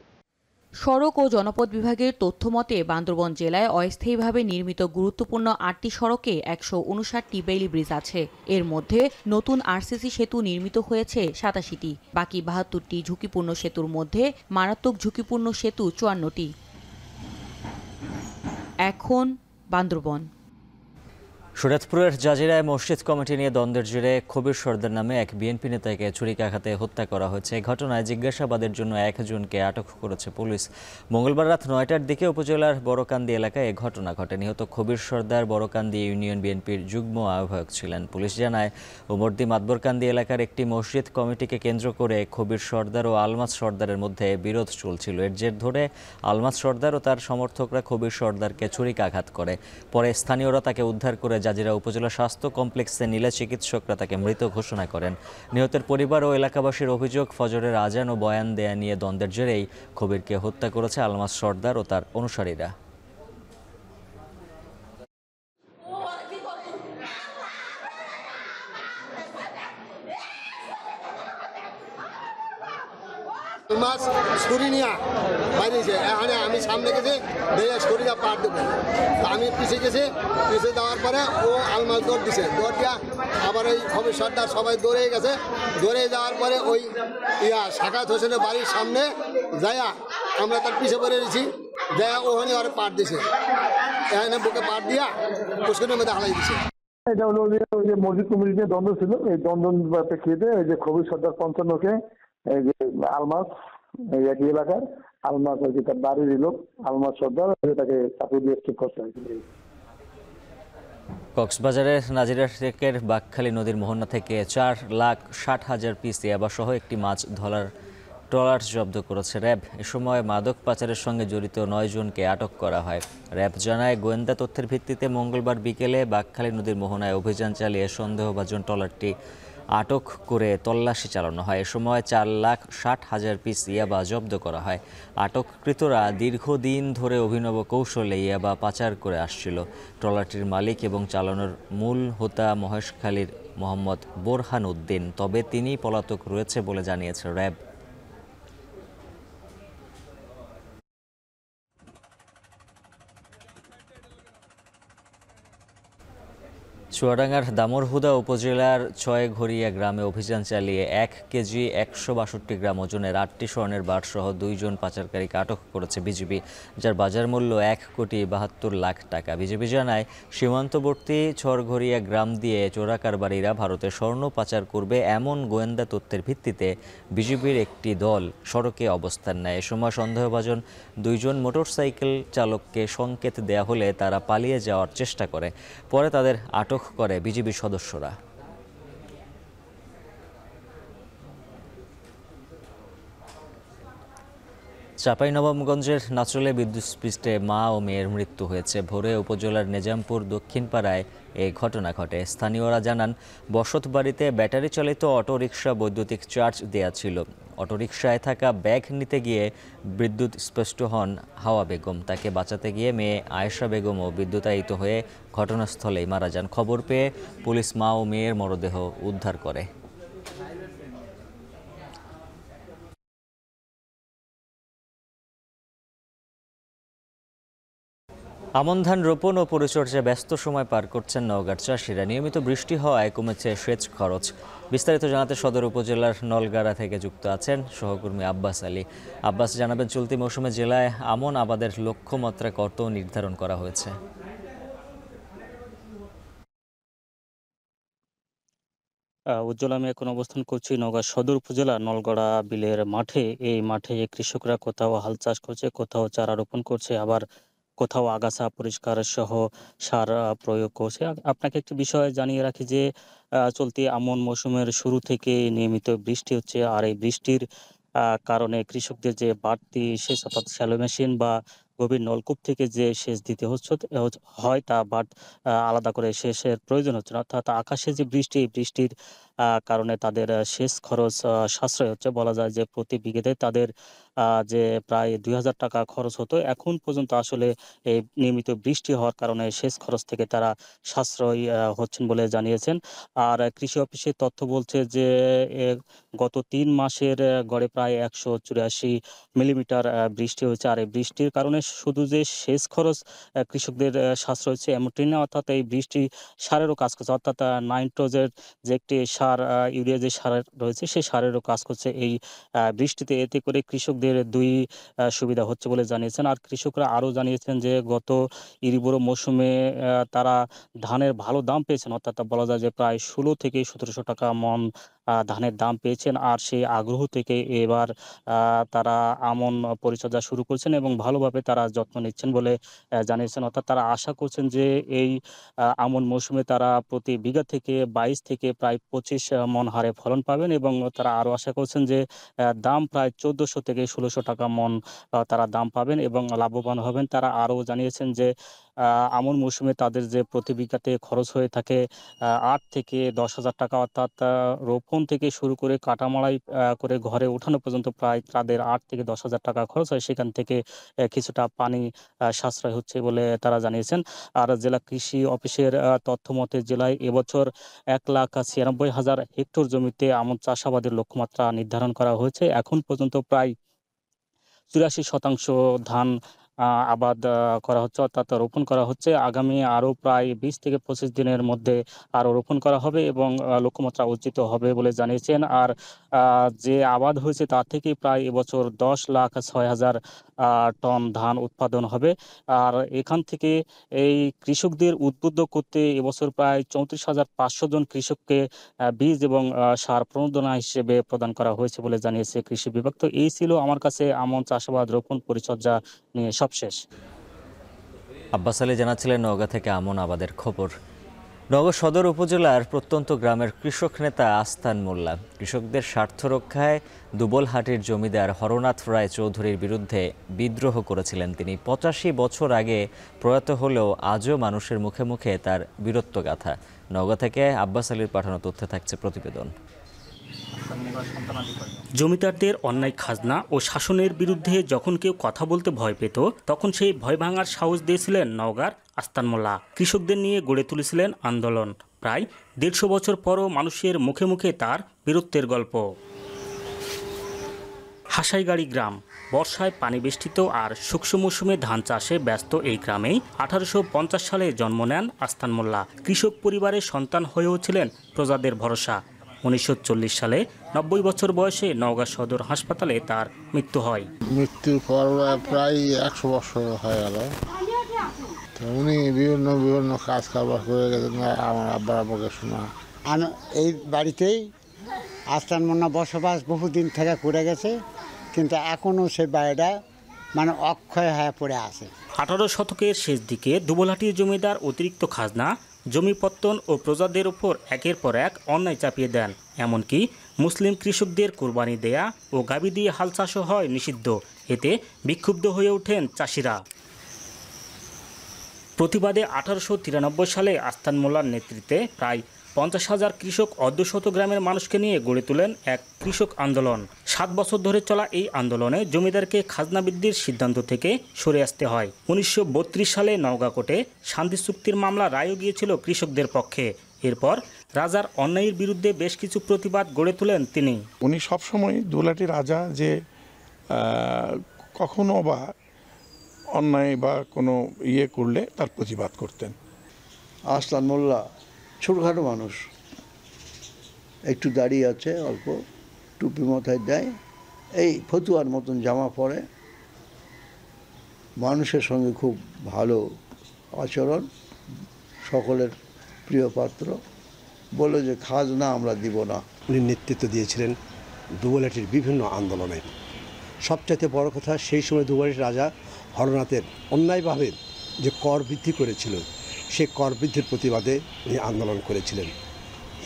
সড়ক ও জনপথ বিভাগের তথ্য মতে বান্দরবান জেলায় অস্থায়ীভাবে নির্মিত গুরুত্বপূর্ণ 8টি সড়কে 159টি বেইলি ব্রিজ আছে। এর মধ্যে নতুন RCC সেতু নির্মিত হয়েছে 87টি। বাকি 72টি ঝুঁকিপূর্ণ সেতুর মধ্যে মারাত্মক ঝুঁকিপূর্ণ সেতু 54টি। এখন বান্দরবন। শরীয়তপুরের জাজিরায় মসজিদ কমিটি নিয়ে দ্বন্দ্বের জেরে কবির সর্দার নামে এক বিএনপি নেতাকে ছুরিকাঘাতে হত্যা করা হয়েছে। এই ঘটনায় জিজ্ঞাসাবাদের জন্য 1 জনকে আটক করেছে পুলিশ। মঙ্গলবার রাত 9টার দিকে উপজেলার বড়কান্দি এলাকায় এ ঘটনা ঘটে। নিহত কবির সর্দার বড়কান্দি ইউনিয়ন বিএনপির যুগ্ম আহ্বায়ক ছিলেন। পুলিশ জানায় উমরদি মাতবরকান্দি এলাকার একটি মসজিদ কমিটিকে কেন্দ্র করে কবির সর্দার ও আলমাজ সর্দারের মধ্যে বিরোধ চলছিল। এর জের ধরে আলমাজ সর্দার ও তার সমর্থকরা কবির সর্দারকে ছুরিকাঘাত করে। পরে স্থানীয়রা তাকে উদ্ধার করে জাজিরা উপজেলা স্বাস্থ্য কমপ্লেক্সে নিলে চিকিৎসকরা তাকে মৃত ঘোষণা করেন। নিহতের পরিবার ও এলাকাবাসীর অভিযোগ, ফজরের আজান ও বয়ান দেয়া নিয়ে দ্বন্দ্বের জেরেই কবিরকে হত্যা করেছে আলমাজ সর্দার ও তার অনুসারীরা। মাছ ছুরি নিয়ে বাইরেছে, এখানে আমি সামনে গেছি দেখে ছুরিটা পার দেবো, আমি পিছিয়ে গেছি, পিছিয়ে দেওয়ার পরে ও আলমাস দৌড় দিছে, দৌড় দিয়া আবার ওই কবির সর্দার সবাই দৌড়ে গেছে। দৌড়ে যাওয়ার পরে ওই সাকাত হোসেনের বাড়ির সামনে যাইয়া আমরা তার পিছিয়ে পড়ে গেছি, যাইয়া ওখানে আর পার দিছে, এখানে বুকে পার দিয়া পুষ্করের মধ্যে হালাই দিছে। এটা হলো যে ওই যে মসজিদ কমিটি নিয়ে দ্বন্দ্ব ছিল, এই দ্বন্দ্ব প্রেক্ষিতে এই যে খবির সর্দার 55কে এই যে আলমাস এই একই এলাকার আলমাস আর কি তার বাড়ির লোক আলমাস সর্দার তাকে চাকরি দিয়ে স্টেপ করতে হয়েছিল। কক্সবাজারের নাজিরা টেকের বাকখালী নদীর মোহনা থেকে 4,60,000 পিস ইয়াবা সহ একটি মাছ ধরার ট্রলার জব্দ করেছে র্যাব। এ সময় মাদক পাচারের সঙ্গে জড়িত 9 জনকে আটক করা হয়। র্যাব জানায়, গোয়েন্দা তথ্যের ভিত্তিতে মঙ্গলবার বিকেলে বাকখালী নদীর মোহনায় অভিযান চালিয়ে সন্দেহভাজন ট্রলারটি আটক করে তল্লাশি চালানো হয়। এ সময় 4,60,000 পিস ইয়াবা জব্দ করা হয়। আটককৃতরা দীর্ঘদিন ধরে অভিনব কৌশলে ইয়াবা পাচার করে আসছিল। ট্রলারটির মালিক এবং চালানোর মূল হোতা মহেশখালীর মোহাম্মদ বোরহান উদ্দিন, তবে তিনি পলাতক রয়েছে বলে জানিয়েছে র্যাব। চুয়াডাঙ্গার দামুড়হুদা উপজেলার ছয়ঘরিয়া গ্রামে অভিযান চালিয়ে 1 কেজি 162 গ্রাম ওজনের 8টি স্বর্ণের বারসহ 2 জন পাচারকারীকে আটক করেছে বিজিবি, যার বাজার মূল্য 1,72,00,000 টাকা। বিজিবি জানায়, সীমান্তবর্তী ছয়ঘরিয়া গ্রাম দিয়ে চোরাকারবারীরা ভারতে স্বর্ণ পাচার করবে এমন গোয়েন্দা তথ্যের ভিত্তিতে বিজিবির একটি দল সড়কে অবস্থান নেয়। এ সময় সন্দেহভাজন 2 জন মোটরসাইকেল চালককে সংকেত দেয়া হলে তারা পালিয়ে যাওয়ার চেষ্টা করে। পরে তাদের আটক করে বিজিবি সদস্যরা। চাঁপাইনবাবগঞ্জের নাচলে বিদ্যুৎস্পৃষ্টে মা ও মেয়ের মৃত্যু হয়েছে। ভোরে উপজেলার নেজামপুর দক্ষিণ পাড়ায় এই ঘটনা ঘটে। স্থানীয়রা জানান, বসত বাড়িতে ব্যাটারি চালিত অটোরিকশা বৈদ্যুতিক চার্জ দেয়া ছিল। অটোরিকশায় থাকা ব্যাগ নিতে গিয়ে বিদ্যুৎস্পৃষ্ট হন হাওয়া বেগম। তাকে বাঁচাতে গিয়ে মেয়ে আয়েশা বেগমও বিদ্যুতায়িত হয়ে ঘটনাস্থলেই মারা যান। খবর পেয়ে পুলিশ মা ও মেয়ের মরদেহ উদ্ধার করে। আমন ধান রোপণ ও পরিচর্যায় ব্যস্ত সময় পার করছেন নওগাঁর চাষিরা। নিয়মিত বৃষ্টি হওয়ায় কমেছে সেচ খরচ। বিস্তারিত জানাতে সদর উপজেলার নলগাড়া থেকে যুক্ত আছেন সহকর্মী আব্বাস আলী। আব্বাস, জানাবেন, চলতি মৌসুমে জেলায় আমন আবাদের লক্ষ্যমাত্রা কত নির্ধারণ করা হয়েছে? উজ্জ্বল, আমি এখন অবস্থান করছি নওগাঁ সদর উপজেলা নলগড়া বিলের মাঠে। এই মাঠে কৃষকরা কোথাও হাল চাষ করছে, কোথাও চারা রোপণ করছে, আবার কোথাও আগাছা পরিষ্কার সহ সার প্রয়োগ করছে। আপনাকে একটি বিষয় জানিয়ে রাখি যে চলতি আমন মৌসুমের শুরু থেকে নিয়মিত বৃষ্টি হচ্ছে, আর এই বৃষ্টির কারণে কৃষকদের যে বাড়তি সেচ অর্থাৎ শ্যালো মেশিন বা গভীর নলকূপ থেকে যে সেচ দিতে হয় তা আলাদা করে সেচের প্রয়োজন হচ্ছে না। অর্থাৎ আকাশে যে বৃষ্টি, এই বৃষ্টির কারণে তাদের সেচ খরচ সাশ্রয় হচ্ছে। বলা যায় যে প্রতি বিঘেতে তাদের যে প্রায় 2,000 টাকা খরচ হতো, এখন পর্যন্ত আসলে এই নিয়মিত বৃষ্টি হওয়ার কারণে সেচ খরচ থেকে তারা সাশ্রয় হচ্ছেন বলে জানিয়েছেন। আর কৃষি অফিসের তথ্য বলছে যে গত 3 মাসের গড়ে প্রায় 184 মিলিমিটার বৃষ্টি হয়েছে। আর এই বৃষ্টির কারণে শুধু যে সেচ খরচ কৃষকদের সাশ্রয় হচ্ছে এমনটি না, অর্থাৎ এই বৃষ্টি সারেরও কাজ করছে। অর্থাৎ নাইট্রোজেন যে একটি সার, ইউরিয়া যে সার রয়েছে, সেই সারেরও কাজ করছে এই বৃষ্টিতে। এতে করে কৃষকদের দুই সুবিধা হচ্ছে বলে জানিয়েছেন। আর কৃষকরা আরও জানিয়েছেন যে গত ইরিবোরো মৌসুমে তারা ধানের ভালো দাম পেয়েছেন। অর্থাৎ বলা যায় যে প্রায় 16 থেকে 1700 টাকা মন ধানের দাম পেয়েছেন। আর সেই আগ্রহ থেকে এবার তারা আমন পরিচর্যা শুরু করছেন এবং ভালোভাবে তারা যত্ন নিচ্ছেন বলে জানিয়েছেন। অর্থাৎ তারা আশা করছেন যে এই আমন মৌসুমে তারা প্রতি বিঘা থেকে 22 থেকে প্রায় 25 মন হারে ফলন পাবেন এবং তারা আরও আশা করছেন যে দাম প্রায় 1400 থেকে 1600 টাকা মন তারা দাম পাবেন এবং লাভবান হবেন। তারা আরও জানিয়েছেন যে আমন মৌসুমে তাদের যে প্রতি বিঘাতে খরচ হয়ে থাকে 8 থেকে 10,000 টাকা, অর্থাৎ রোপণ থেকে শুরু করে কাটামাড়াই করে ঘরে ওঠানো পর্যন্ত প্রায় তাদের 8 থেকে 10,000 টাকা খরচ হয়। সেখান থেকে কিছুটা পানি সাশ্রয় হচ্ছে বলে তারা জানিয়েছেন। আর জেলা কৃষি অফিসের তথ্য মতে জেলায় এবছর 1,96,000 হেক্টর জমিতে আমন চাষাবাদের লক্ষ্যমাত্রা নির্ধারণ করা হয়েছে। এখন পর্যন্ত প্রায় 84% ধান আবাদ করা হচ্ছে, অর্থাৎ রোপণ করা হচ্ছে। আগামী আরও প্রায় 20 থেকে 25 দিনের মধ্যে আরও রোপণ করা হবে এবং লক্ষ্যমাত্রা অর্জিত হবে বলে জানিয়েছেন। আর যে আবাদ হয়েছে তার থেকে প্রায় এবছর 10,06,000 টন ধান উৎপাদন হবে। আর এখান থেকে এই কৃষকদের উদ্বুদ্ধ করতে এবছর প্রায় 34,500 জন কৃষককে বীজ এবং সার প্রণোদনা হিসেবে প্রদান করা হয়েছে বলে জানিয়েছে কৃষি বিভাগ। তো এই ছিল আমার কাছে আমন চাষাবাদ রোপণ পরিচর্যা নিয়ে সবশেষ। আব্বাস আলী জানাচ্ছিলেন নওগাঁ থেকে আমন আবাদের খবর। নওগাঁ সদর উপজেলার প্রত্যন্ত গ্রামের কৃষক নেতা আস্তান মোল্লা কৃষকদের স্বার্থ রক্ষায় দুবলহাটির জমিদার হরনাথ রায় চৌধুরীর বিরুদ্ধে বিদ্রোহ করেছিলেন। তিনি 85 বছর আগে প্রয়াত হলেও আজও মানুষের মুখে মুখে তার বীরত্বগাথা। নওগাঁ থেকে আব্বাস আলীর পাঠানো তথ্যে থাকছে প্রতিবেদন। জমিদারদের অন্যায় খাজনা ও শাসনের বিরুদ্ধে যখন কেউ কথা বলতে ভয় পেত, তখন সেই ভয় ভাঙার সাহস দিয়েছিলেন নওগাঁর আস্তান মোল্লা। কৃষকদের নিয়ে গড়ে তুলেছিলেন আন্দোলন। প্রায় 150 বছর পরও মানুষের মুখে মুখে তার বীরত্বের গল্প। হাসাইগাড়ি গ্রাম বর্ষায় পানি বেষ্টিত আর শুষ্ক মৌসুমে ধান চাষে ব্যস্ত এই গ্রামেই 1850 সালে জন্ম নেন আস্তান মোল্লা। কৃষক পরিবারের সন্তান হয়েও ছিলেন প্রজাদের ভরসা। 1940 সালে 90 বছর বয়সে নওগাঁ সদর হাসপাতালে তার মৃত্যু হয়। মৃত্যুর পর প্রায় 100 বছর হয়ে গেল। উনি বিভিন্ন কাজ কারবার করে গেছেন, আমার আব্বার আমাকে শোনা। এই বাড়িতেই আস্তান মোল্লা বসবাস বহুদিন থেকে করে গেছে, কিন্তু এখনও সে বাড়িটা অক্ষয় হয়ে পড়ে আছে। 18 শতকের শেষ দিকে দুবলহাটির জমিদার অতিরিক্ত খাজনা, জমি পত্তন ও প্রজাদের উপর একের পর এক অন্যায় চাপিয়ে দেন। এমনকি মুসলিম কৃষকদের কোরবানি দেয়া ও গাভী দিয়ে হাল চাষও হয় নিষিদ্ধ। এতে বিক্ষুব্ধ হয়ে ওঠেন চাষিরা। প্রতিবাদে 1893 সালে আস্তান মোল্লার নেতৃত্বে প্রায় 50,000 কৃষক অর্ধশত গ্রামের মানুষকে নিয়ে গড়ে তোলেন এক কৃষক আন্দোলন। 7 বছর ধরে চলা এই আন্দোলনে জমিদারকে খাজনা বৃদ্ধির সিদ্ধান্ত থেকে সরে আসতে হয়। 1932 সালে নওগাঁ কোর্টে শান্তি চুক্তির মামলা রায়ও গিয়েছিল কৃষকদের পক্ষে। এরপর রাজার অন্যায়ের বিরুদ্ধে বেশ কিছু প্রতিবাদ গড়ে তোলেন তিনি। উনি সবসময় দুবলহাটির রাজা যে কখনো বা অন্যায় বা কোনো করলে তার প্রতিবাদ করতেন। আস্তান মোল্লা ছোটখাটো মানুষ, একটু দাঁড়িয়ে আছে, অল্প টুপি মাথায় দেয়, এই ফতুয়ার মতন জামা পরে, মানুষের সঙ্গে খুব ভালো আচরণ, সকলের প্রিয় পাত্র। বলে যে খাজনা আমরা দিব না। উনি নেতৃত্ব দিয়েছিলেন দুবলহাটির বিভিন্ন আন্দোলনে। সবচাইতে বড় কথা, সেই সময় দুবলহাটির রাজা হরনাথের অন্যায়ভাবে যে কর বৃদ্ধি করেছিল, সে কর বৃদ্ধির প্রতিবাদে উনি আন্দোলন করেছিলেন।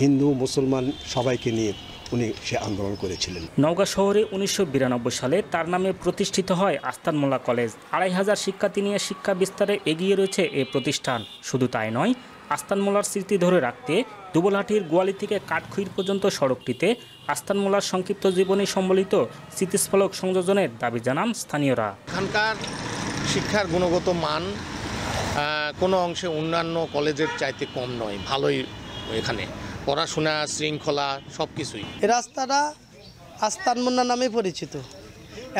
হিন্দু মুসলমান সবাইকে নিয়ে উনি সে আন্দোলন করেছিলেন। নওগাঁ শহরে 1992 সালে তার নামে প্রতিষ্ঠিত হয় আস্তান মোল্লা কলেজ। 2,500 শিক্ষার্থী নিয়ে শিক্ষা বিস্তারে এগিয়ে রয়েছে এই প্রতিষ্ঠান। শুধু তাই নয়, আস্তান মোল্লার স্মৃতি ধরে রাখতে দুবলহাটির গোয়ালি থেকে কাঠখুইর পর্যন্ত সড়কটিতে আস্তান মোল্লার সংক্ষিপ্ত জীবনী সম্বলিত স্মৃতিফলক সংযোজনের দাবি জানান স্থানীয়রা। এখানকার শিক্ষার গুণগত মান কোনো অংশে অন্যান্য কলেজের চাইতে কম নয়, ভালোই। এখানে পড়াশোনা, শৃঙ্খলা সব কিছুই। এই রাস্তাটা আস্তান মোল্লা নামে পরিচিত।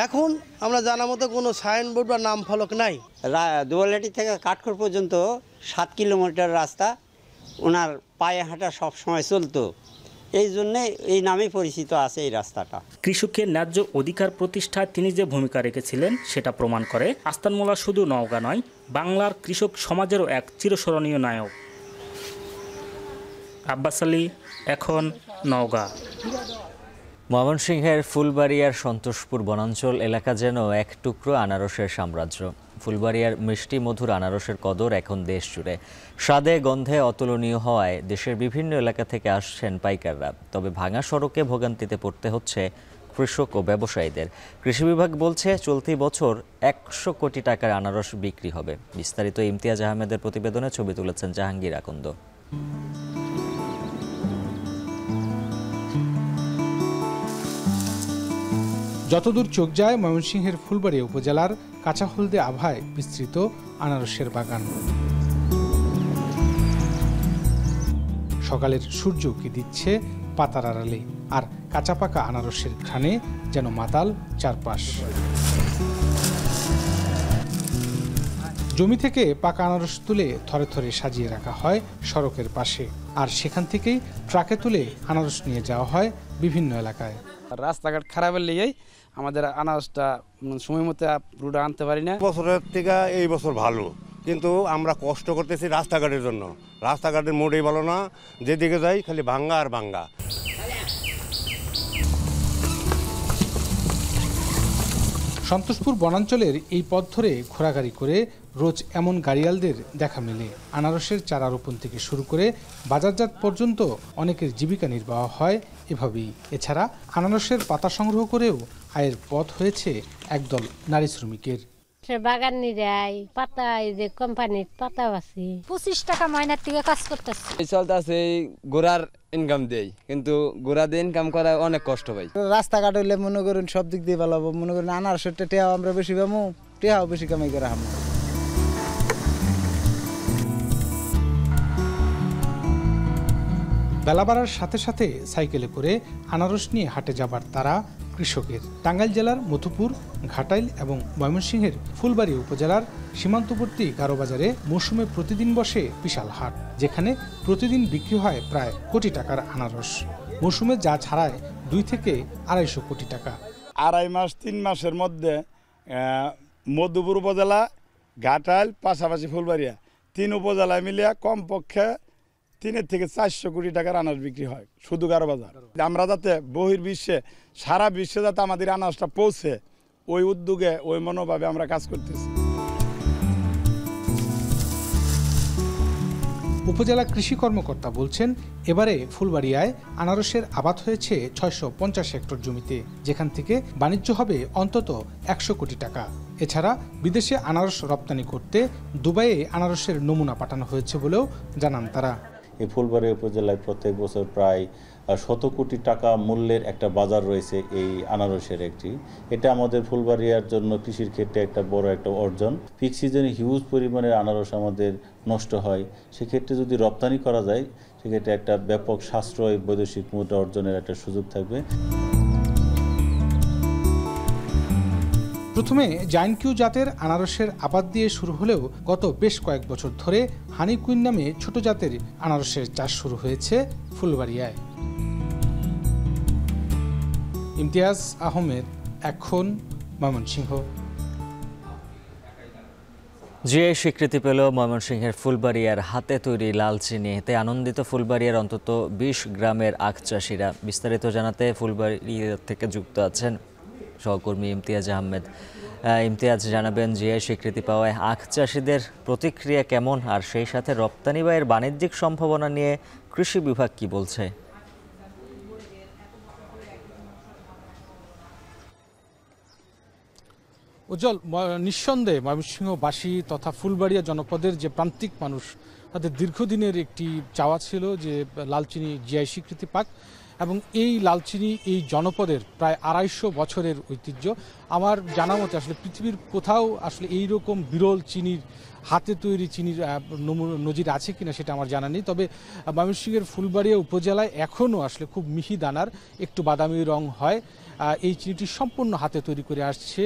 এখন আমরা জানা মতো কোনো সাইনবোর্ড বা নাম ফলক নাই। দুবলহাটি থেকে কাঠখড় পর্যন্ত 7 কিলোমিটার রাস্তা, ওনার পায়ে হাঁটা সব সময় চলতো, এই জন্যে এই নামে পরিচিত আছে এই রাস্তাটা। কৃষকের ন্যায্য অধিকার প্রতিষ্ঠায় তিনি যে ভূমিকা রেখেছিলেন সেটা প্রমাণ করে আস্তান মোল্লা শুধু নওগাঁ নয়, বাংলার কৃষক সমাজেরও এক চিরস্মরণীয় নায়ক। আব্বাস আলী, এখন নওগাঁ। ময়মনসিংহের ফুলবাড়িয়ার সন্তোষপুর বনাঞ্চল এলাকা যেন এক টুকরো আনারসের সাম্রাজ্য। ফুলবাড়িয়ার মিষ্টি মধুর আনারসের কদর এখন দেশ জুড়ে। স্বাদে গন্ধে অতুলনীয় হওয়ায় দেশের বিভিন্ন এলাকা থেকে আসছেন পাইকাররা। তবে ভাঙা সড়কে ভোগান্তিতে পড়তে হচ্ছে কৃষক ও ব্যবসায়ীদের। কৃষি বিভাগ বলছে চলতি বছর 100 কোটি টাকার আনারস বিক্রি হবে। বিস্তারিত ইমতিয়াজ আহমেদের প্রতিবেদনে ছবি তুলেছেন জাহাঙ্গীর আকন্দ। যতদূর চোখ যায় ময়মনসিংহের ফুলবাড়িয়া উপজেলার কাঁচা হলদে আভায় বিস্তৃত আনারসের বাগান। সকালের সূর্য উঁকি দিচ্ছে পাতার আড়ালে, আর কাঁচা পাকা আনারসের ঘ্রাণে যেন মাতাল চারপাশ। জমি থেকে পাকা আনারস তুলে থরে থরে সাজিয়ে রাখা হয় সড়কের পাশে, আর সেখান থেকেই ট্রাকে তুলে আনারস নিয়ে যাওয়া হয় বিভিন্ন এলাকায়। রাস্তাঘাট খারাপের লেগেই আমাদের আনারসটা সময় মতো রুটে আনতে পারি না। বছরের থেকে এই বছর ভালো, কিন্তু আমরা কষ্ট করতেছি রাস্তাঘাটের জন্য। রাস্তাঘাটের মোটেই ভালো না, যেদিকে যাই খালি ভাঙ্গা আর ভাঙ্গা। সন্তোষপুর বনাঞ্চলের এই পথ ধরে ঘোরাঘুরি করে রোজ এমন গাড়িয়ালদের দেখা মেলে। আনারসের চারা রোপণ থেকে শুরু করে বাজারজাত পর্যন্ত অনেকের জীবিকা নির্বাহ হয় এভাবেই। এছাড়া আনারসের পাতা সংগ্রহ করেও আয়ের পথ হয়েছে একদল নারী শ্রমিকের। বাগান নিরাই পাতা, এই যে কোম্পানির পাতা আছে 25 টাকা ময়নার থেকে কাজ করতেছে। এই চলতেছে, এই গোড়ার ইনকাম দেই, কিন্তু গোড়া দিয়ে ইনকাম করা অনেক কষ্ট ভাই। রাস্তাঘাট হইলে মনে করুন সব দিক দিয়ে ভালো হবো, মনে করেন আনারসের টেহাও আমরা বেশি পাবো, টেহাও বেশি কামাই করা হামো। বেলা বাড়ার সাথে সাথে সাইকেলে করে আনারস নিয়ে হাটে যাবার তারা কৃষকের। টাঙ্গাইল জেলার মধুপুর, ঘাটাইল এবং ময়মনসিংহের ফুলবাড়ী উপজেলার সীমান্তবর্তী গারোবাজারে মৌসুমে প্রতিদিন বসে বিশাল হাট, যেখানে প্রতিদিন বিক্রি হয় প্রায় কোটি টাকার আনারস। মৌসুমে যা ছাড়ায় 2 থেকে 250 কোটি টাকা। 2.5 মাস 3 মাসের মধ্যে মধুপুর উপজেলা, ঘাটাইল, পাশাপাশি ফুলবাড়িয়া 3 উপজেলায় মিলিয়ে কমপক্ষে 3 থেকে 400 কোটি টাকার আনারস বিক্রি হয় শুধু গারোবাজার। আমরা যাতে বহির্বিশ্বে, সারা বিশ্বে যাতে আমাদের আনারসটা পৌঁছে, ওই উদ্যোগে, ওই মনোভাবে আমরা কাজ করতেছি। উপজেলা কৃষি কর্মকর্তা বলছেন, এবারে ফুলবাড়িয়ায় আনারসের আবাদ হয়েছে 650 হেক্টর জমিতে, যেখান থেকে বাণিজ্য হবে অন্তত 100 কোটি টাকা। এছাড়া বিদেশে আনারস রপ্তানি করতে দুবাইয়ে আনারসের নমুনা পাঠানো হয়েছে বলেও জানান তারা। এই ফুলবাড়ী উপজেলায় প্রত্যেক বছর প্রায় 100 কোটি টাকা মূল্যের একটা বাজার রয়েছে এই আনারসের একটি। এটা আমাদের ফুলবাড়িয়ার জন্য কৃষির ক্ষেত্রে একটা বড় একটা অর্জন। পিক সিজনে হিউজ পরিমাণের আনারস আমাদের নষ্ট হয়, সেক্ষেত্রে যদি রপ্তানি করা যায় সেক্ষেত্রে একটা ব্যাপক সাশ্রয় বৈদেশিক মুদ্রা অর্জনের একটা সুযোগ থাকবে। প্রথমে জায়ান্ট কিউ জাতের আনারসের আবাদ দিয়ে শুরু হলেও গত বেশ কয়েক বছর ধরে হানি কুইন নামে ছোট জাতের আনারসের চাষ শুরু হয়েছে ফুলবাড়িয়ায়। ইমতিয়াজ আহমেদ, এখন, ময়মনসিংহ। জিআই স্বীকৃতি পেল ময়মনসিংহের ফুলবাড়িয়ার হাতে তৈরি লাল চিনি। এতে আনন্দিত ফুলবাড়িয়ার অন্তত 20 গ্রামের আখ চাষিরা। বিস্তারিত জানাতে ফুলবাড়িয়া থেকে যুক্ত আছেন সহকর্মী ইমতিয়াজ আহমেদ। ইমতিয়াজ, জানাবেন জিআই স্বীকৃতি পাওয়ায় আখ চাষিদের প্রতিক্রিয়া কেমন, আর সেই সাথে রপ্তানি বা এর বাণিজ্যিক সম্ভাবনা নিয়ে কৃষি বিভাগ কি বলছে? উজ্জ্বল, নিঃসন্দেহে ময়মনসিংহবাসী তথা ফুলবাড়িয়া জনপদের যে প্রান্তিক মানুষ, তাদের দীর্ঘদিনের একটি চাওয়া ছিল যে লালচিনি জিআই স্বীকৃতি পাক, এবং এই লালচিনি এই জনপদের প্রায় 250 বছরের ঐতিহ্য। আমার জানা মতে আসলে পৃথিবীর কোথাও আসলে এই রকম বিরল চিনির, হাতে তৈরি চিনির নজির আছে কিনা সেটা আমার জানা নেই। তবে ময়মনসিংহের ফুলবাড়িয়া উপজেলায় এখনও আসলে খুব মিহি দানার, একটু বাদামি রং হয়। এই চিনিটি সম্পূর্ণ হাতে তৈরি করে আসছে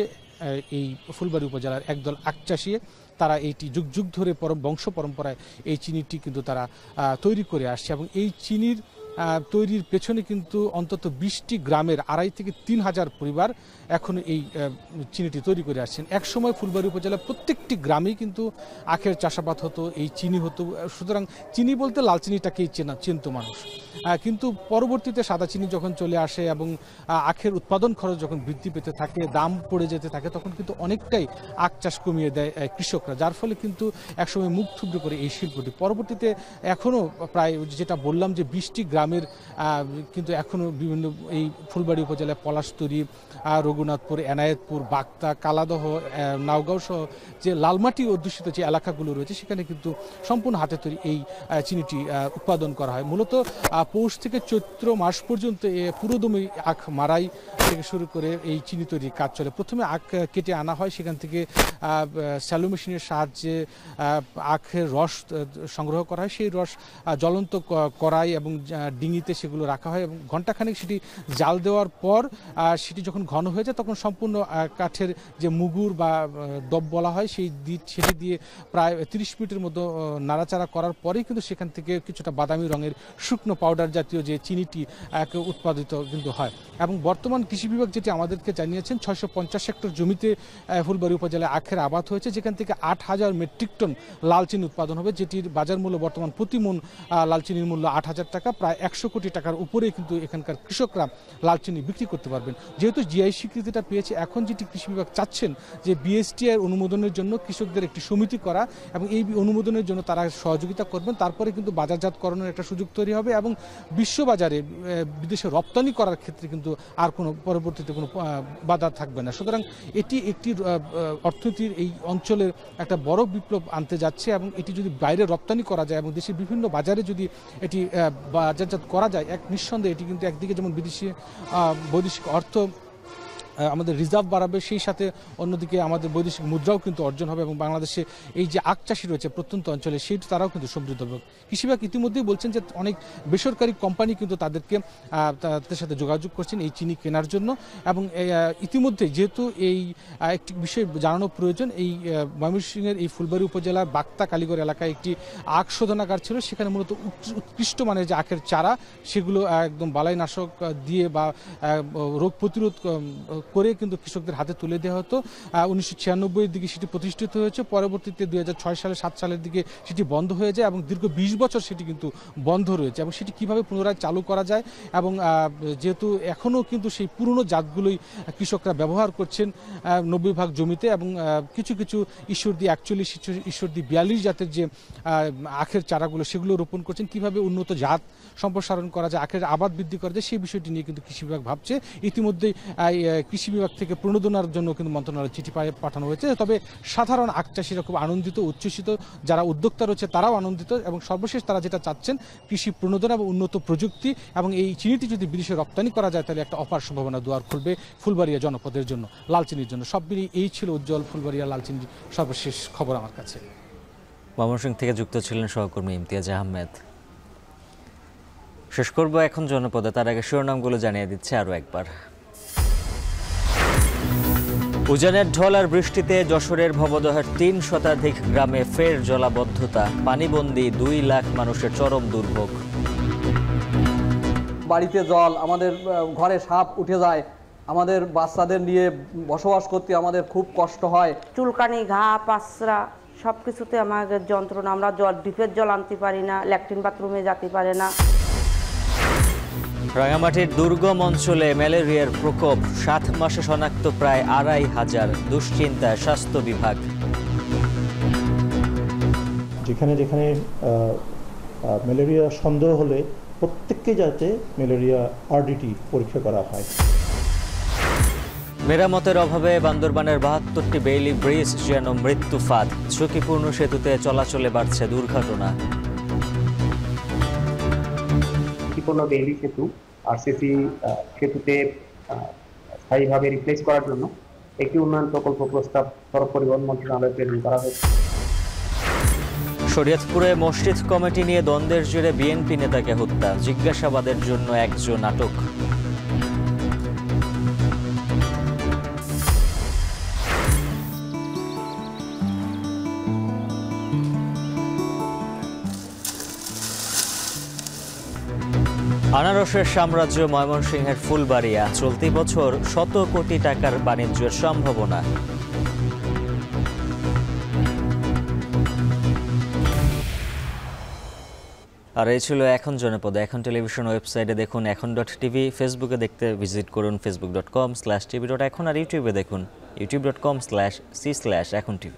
এই ফুলবাড়ী উপজেলার একদল আখ চাষি। তারা এইটি যুগ যুগ ধরে বংশ পরম্পরায় এই চিনিটি কিন্তু তারা তৈরি করে আসছে, এবং এই চিনির তৈরির পেছনে কিন্তু অন্তত 20টি গ্রামের 2,500 থেকে 3,000 পরিবার এখন এই চিনিটি তৈরি করে আসছেন। একসময় ফুলবাড়ী উপজেলার প্রত্যেকটি গ্রামেই কিন্তু আখের চাষাবাদ হতো, এই চিনি হতো। সুতরাং চিনি বলতে লাল চিনিটাকেই চিনত মানুষ। কিন্তু পরবর্তীতে সাদা চিনি যখন চলে আসে এবং আখের উৎপাদন খরচ যখন বৃদ্ধি পেতে থাকে, দাম পড়ে যেতে থাকে, তখন কিন্তু অনেকটাই আখ চাষ কমিয়ে দেয় কৃষকরা, যার ফলে কিন্তু একসময় মুখ থুবড়ে করে এই শিল্পটি। পরবর্তীতে এখনও প্রায় যেটা বললাম যে 20টি গ্রামের কিন্তু এখনও বিভিন্ন এই ফুলবাড়ী উপজেলায় পলাশতরী, রঘুনাথপুর, এনায়েতপুর, বাগতা, কালাদহ, নাওগাঁও সহ যে লালমাটি অধ্যুষিত যে এলাকাগুলো রয়েছে, সেখানে কিন্তু সম্পূর্ণ হাতে তৈরি এই চিনিটি উৎপাদন করা হয়। মূলত পৌষ থেকে চৈত্র মাস পর্যন্ত পুরোদমে আখ মারাই থেকে শুরু করে এই চিনি তৈরির কাজ চলে। প্রথমে আখ কেটে আনা হয়, সেখান থেকে স্যালো মেশিনের সাহায্যে আখের রস সংগ্রহ করা হয়। সেই রস জ্বলন্ত কড়াই এবং ডিঙিতে সেগুলো রাখা হয় এবং ঘণ্টাখানেক সেটি জাল দেওয়ার পর সেটি যখন ঘন হয়ে যায় তখন সম্পূর্ণ কাঠের যে মুগুর বা দব বলা হয় সেটি দিয়ে প্রায় 30 মিনিটের মতো নাড়াচাড়া করার পরেই কিন্তু সেখান থেকে কিছুটা বাদামি রঙের শুকনো পাউডার জাতীয় যে চিনিটি উৎপাদিত কিন্তু হয়। এবং বর্তমান কৃষি বিভাগ যেটি আমাদেরকে জানিয়েছেন 650 হেক্টর জমিতে ফুলবাড়ী উপজেলায় আখের আবাদ হয়েছে, যেখান থেকে 8000 মেট্রিক টন লাল চিনি উৎপাদন হবে, যেটির বাজার মূল্য বর্তমান প্রতি মণ লাল চিনির মূল্য 8000 টাকা, প্রায় 100 কোটি টাকার উপরে কিন্তু এখানকার কৃষকরা লাল চিনি বিক্রি করতে পারবেন। যেহেতু জিআই স্বীকৃতিটা পেয়েছে, এখন যেটি কৃষি বিভাগ চাচ্ছেন যে বিএসটিআই অনুমোদনের জন্য কৃষকদের একটি সমিতি করা এবং এই অনুমোদনের জন্য তারা সহযোগিতা করবেন, তারপরে কিন্তু বাজারজাতকরণের একটা সুযোগ তৈরি হবে এবং বিশ্ববাজারে বিদেশে রপ্তানি করার ক্ষেত্রে কিন্তু আর কোনো পরবর্তীতে কোনো বাধা থাকবে না। সুতরাং এটি একটি অর্থনীতির এই অঞ্চলের একটা বড় বিপ্লব আনতে যাচ্ছে এবং এটি যদি বাইরে রপ্তানি করা যায় এবং দেশের বিভিন্ন বাজারে যদি এটি বাজারজাত করা যায়, নিঃসন্দেহে এটি কিন্তু একদিকে যেমন বৈদেশিক অর্থ আমাদের রিজার্ভ বাড়াবে, সেই সাথে অন্যদিকে আমাদের বৈদেশিক মুদ্রাও কিন্তু অর্জন হবে এবং বাংলাদেশে এই যে আখ চাষি রয়েছে প্রত্যন্ত অঞ্চলে সেটি তারাও কিন্তু সমৃদ্ধ হবে। কৃষি বিভাগ ইতিমধ্যেই বলছেন যে অনেক বেসরকারি কোম্পানি কিন্তু তাদের সাথে যোগাযোগ করছেন এই চিনি কেনার জন্য এবং ইতিমধ্যে যেহেতু এই একটি বিষয় জানানো প্রয়োজন, এই ময়মনসিংহের এই ফুলবাড়ী উপজেলার বাক্তা কালীগড় এলাকায় একটি আখ শোধনাগার ছিল, সেখানে মূলত উৎকৃষ্ট মানের যে আখের চারা সেগুলো একদম বালাইনাশক দিয়ে বা রোগ প্রতিরোধ করে কিন্তু কৃষকদের হাতে তুলে দেওয়া হতো। 1996-এর দিকে সেটি প্রতিষ্ঠিত হয়েছে, পরবর্তীতে 2006-7 সালের দিকে সেটি বন্ধ হয়ে যায় এবং দীর্ঘ 20 বছর সেটি কিন্তু বন্ধ রয়েছে এবং সেটি কিভাবে পুনরায় চালু করা যায় এবং যেহেতু এখনও কিন্তু সেই পুরনো জাতগুলোই কৃষকরা ব্যবহার করছেন 90 ভাগ জমিতে এবং কিছু কিছু ঈশ্বরদী 41, ঈশ্বরদী 42 জাতের যে আখের চারাগুলো সেগুলো রোপণ করছেন, কিভাবে উন্নত জাত সম্প্রসারণ করা যায়, আখের আবাদ বৃদ্ধি করা যায়, সেই বিষয়টি নিয়ে কিন্তু কৃষি বিভাগ ভাবছে। ইতিমধ্যেই কৃষি বিভাগ থেকে প্রণোদনার জন্য কিন্তু মন্ত্রণালয়ে চিঠি পাঠানো হয়েছে। তবে সাধারণ আখ চাষিরা খুব আনন্দিত, উচ্ছ্বসিত, যারা উদ্যোক্তা রয়েছে তারাও আনন্দিত এবং সর্বশেষ তারা যেটা চাচ্ছেন কৃষি প্রণোদনা এবং উন্নত প্রযুক্তি এবং এই চিনিটি যদি বিদেশে রপ্তানি করা যায় তাহলে একটা অপার সম্ভাবনা দুয়ার খুলবে ফুলবাড়িয়া জনপদের জন্য, লালচিনির জন্য। সব মিলিয়ে এই ছিল উজ্জ্বল ফুলবাড়িয়া লালচিনির সর্বশেষ খবর আমার কাছে। ময়মনসিংহ থেকে যুক্ত ছিলেন সহকর্মী ইমতিয়াজ আহমেদ। শেষ করব এখন জনপদে, তার আগে শিরোনামগুলো জানিয়ে দিচ্ছে আরও একবার। উজানের ঢল আর বৃষ্টিতে যশোরের ভবদহের 3 শতাধিক গ্রামে ফের জলাবদ্ধতা, পানিবন্দী 2 লাখ মানুষের চরম দুর্ভোগ। বাড়িতে জল, আমাদের ঘরে সাপ উঠে যায়, আমাদের বাচ্চাদের নিয়ে বসবাস করতে আমাদের খুব কষ্ট হয়। চুলকানি, ঘা, পাঁচরা সব কিছুতে আমাদের যন্ত্রণা, আমরা ডিপের জল আনতে পারি না, ল্যাট্রিন বাথরুমে যেতে পারে না। রাঙামাটির দুর্গম অঞ্চলে ম্যালেরিয়ার প্রকোপ, 7 মাসে শনাক্ত প্রায় 2500, দুশ্চিন্তায় স্বাস্থ্য বিভাগ। যেখানে যেখানে ম্যালেরিয়া সন্দেহ হলে প্রত্যেককে যাতে ম্যালেরিয়া RDT পরীক্ষা করা হয়। মেরামতের অভাবে বান্দরবানের 72টি বেইলি ব্রিজ যেন মৃত্যু ফাঁদ, ঝুঁকিপূর্ণ সেতুতে চলাচলে বাড়ছে দুর্ঘটনা। ঝুঁকিপূর্ণ বেইলি সেতু RCC সেতুতে স্থায়ীভাবে রিপ্লেস করার জন্য একটি উন্নয়ন প্রকল্প প্রস্তাব সড়ক পরিবহন মন্ত্রণালয়ে প্রেরণ করা হয়েছে। শরীয়তপুরে মসজিদ কমিটি নিয়ে দ্বন্দ্বের জেরে বিএনপি নেতাকে হত্যা, জিজ্ঞাসাবাদের জন্য একজন আটক। আনারসের সাম্রাজ্য ময়মনসিংহের ফুলবাড়িয়া, চলতি বছর 100 কোটি টাকার বাণিজ্যের সম্ভাবনা। আর এই ছিল এখন জনপদে। এখন টেলিভিশন ওয়েবসাইটে দেখুন এখন.tv, ফেসবুকে দেখতে ভিজিট করুন facebook.com/tv.এখন আর ইউটিউবে দেখুন youtube.com/c/echontv।